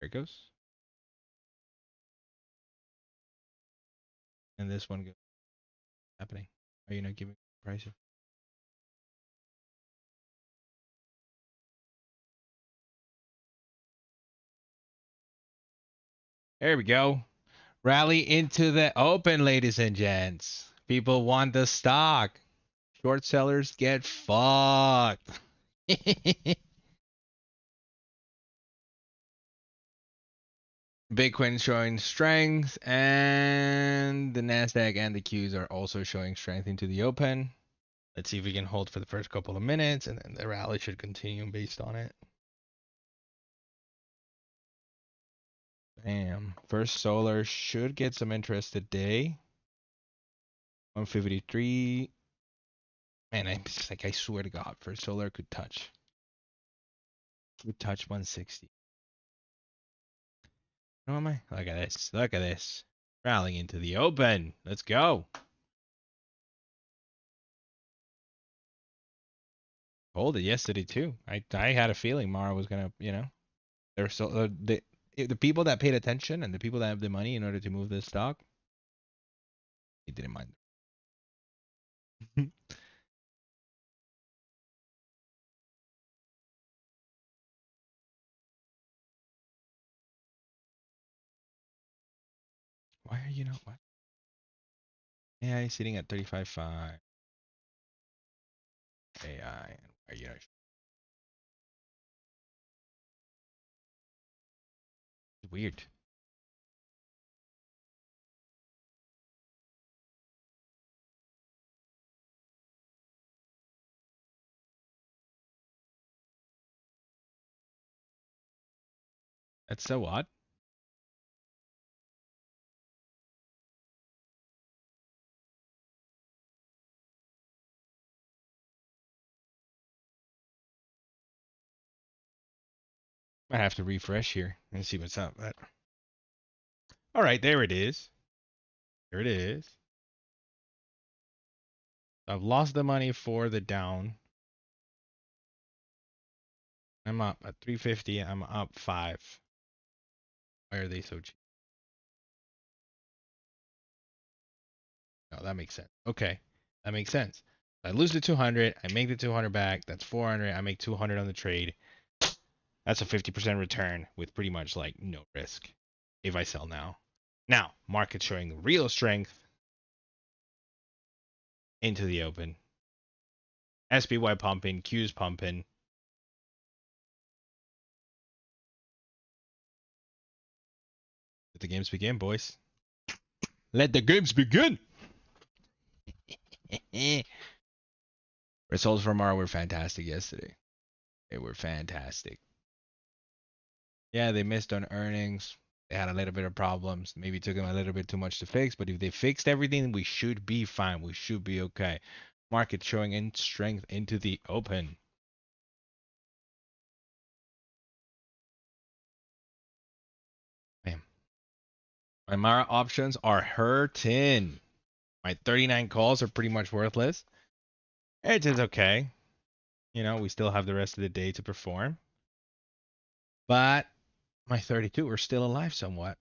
There it goes. And this one goes happening. Are you not giving pricing? There we go. Rally into the open, ladies and gents. People want the stock. Short sellers get fucked. Bitcoin showing strength, and the Nasdaq and the Qs are also showing strength into the open. Let's see if we can hold for the first couple of minutes, and then the rally should continue based on it. Bam. First Solar should get some interest today. 153. Man, I swear to God, First Solar could touch. Would touch 160. Oh my! Look at this! Look at this! Rallying into the open. Let's go. Hold it yesterday too. I had a feeling Mara was gonna, they're so the people that paid attention and the people that have the money in order to move this stock, they didn't mind. Why are you not what? AI sitting at 35.5. AI, are you not? Weird. That's so odd. I have to refresh here and see what's up. But all right, there it is. There it is. I've lost the money for the down. I'm up at 350. I'm up 5. Why are they so cheap? Oh, that makes sense. Okay, that makes sense. I lose the 200. I make the 200 back. That's 400. I make 200 on the trade. That's a 50% return with pretty much like no risk if I sell now. Now, market showing real strength into the open. SPY pumping, Q's pumping. Let the games begin, boys. Let the games begin. Results from our were fantastic yesterday. They were fantastic. Yeah, they missed on earnings. They had a little bit of problems. Maybe took them a little bit too much to fix, but if they fixed everything, we should be fine. We should be okay. Market showing in strength into the open. Bam. My Mara options are hurting. My 39 calls are pretty much worthless. It is okay. We still have the rest of the day to perform. But my 32 are still alive somewhat.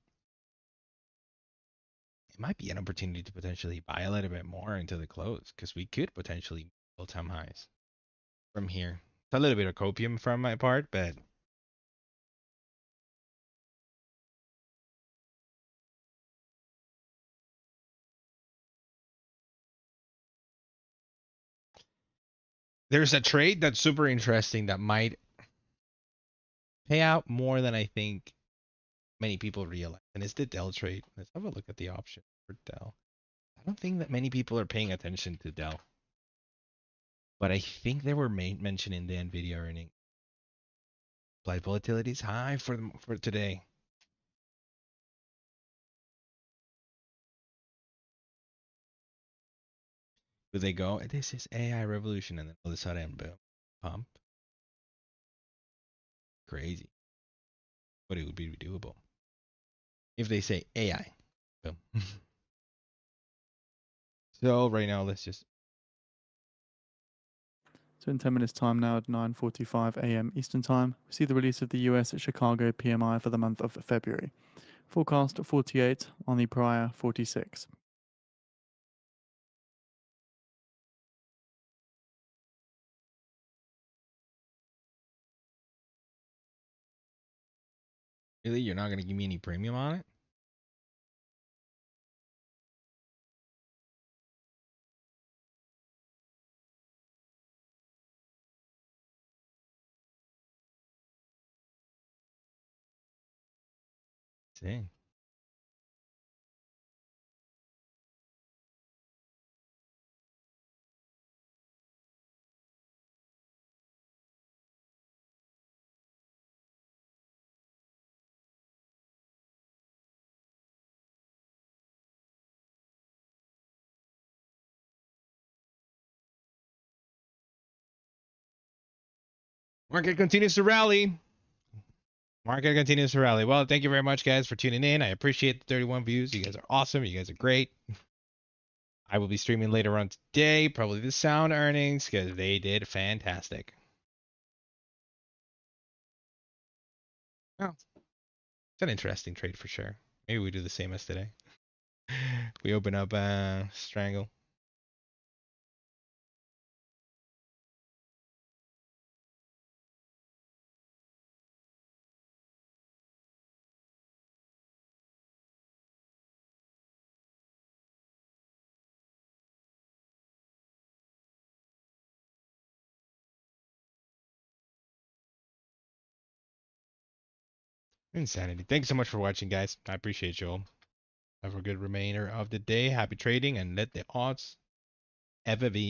It might be an opportunity to potentially buy a little bit more into the close because we could potentially all-time highs from here. It's a little bit of copium from my part, but there's a trade that's super interesting that might pay out more than I think many people realize. And it's the Dell trade. Let's have a look at the option for Dell. I don't think that many people are paying attention to Dell. But I think they were mentioning the NVIDIA earning. Applied volatility is high for today. Do they go? This is AI revolution, and then all of a sudden, boom, pump. Crazy. But it would be doable if they say AI. Boom. So right now, let's just. So in 10 minutes time now at 9:45 a.m. Eastern Time, we see the release of the US Chicago PMI for the month of February. Forecast 48 on the prior 46. Really, you're not gonna give me any premium on it? Dang. Market continues to rally. Market continues to rally. Well, thank you very much, guys, for tuning in. I appreciate the 31 views. You guys are awesome. You guys are great. I will be streaming later on today, probably the sound earnings, because they did fantastic. Well, it's an interesting trade for sure. Maybe we do the same as today. We open up Strangle. Insanity. Thanks so much for watching, guys. I appreciate you all. Have a good remainder of the day. Happy trading, and let the odds ever be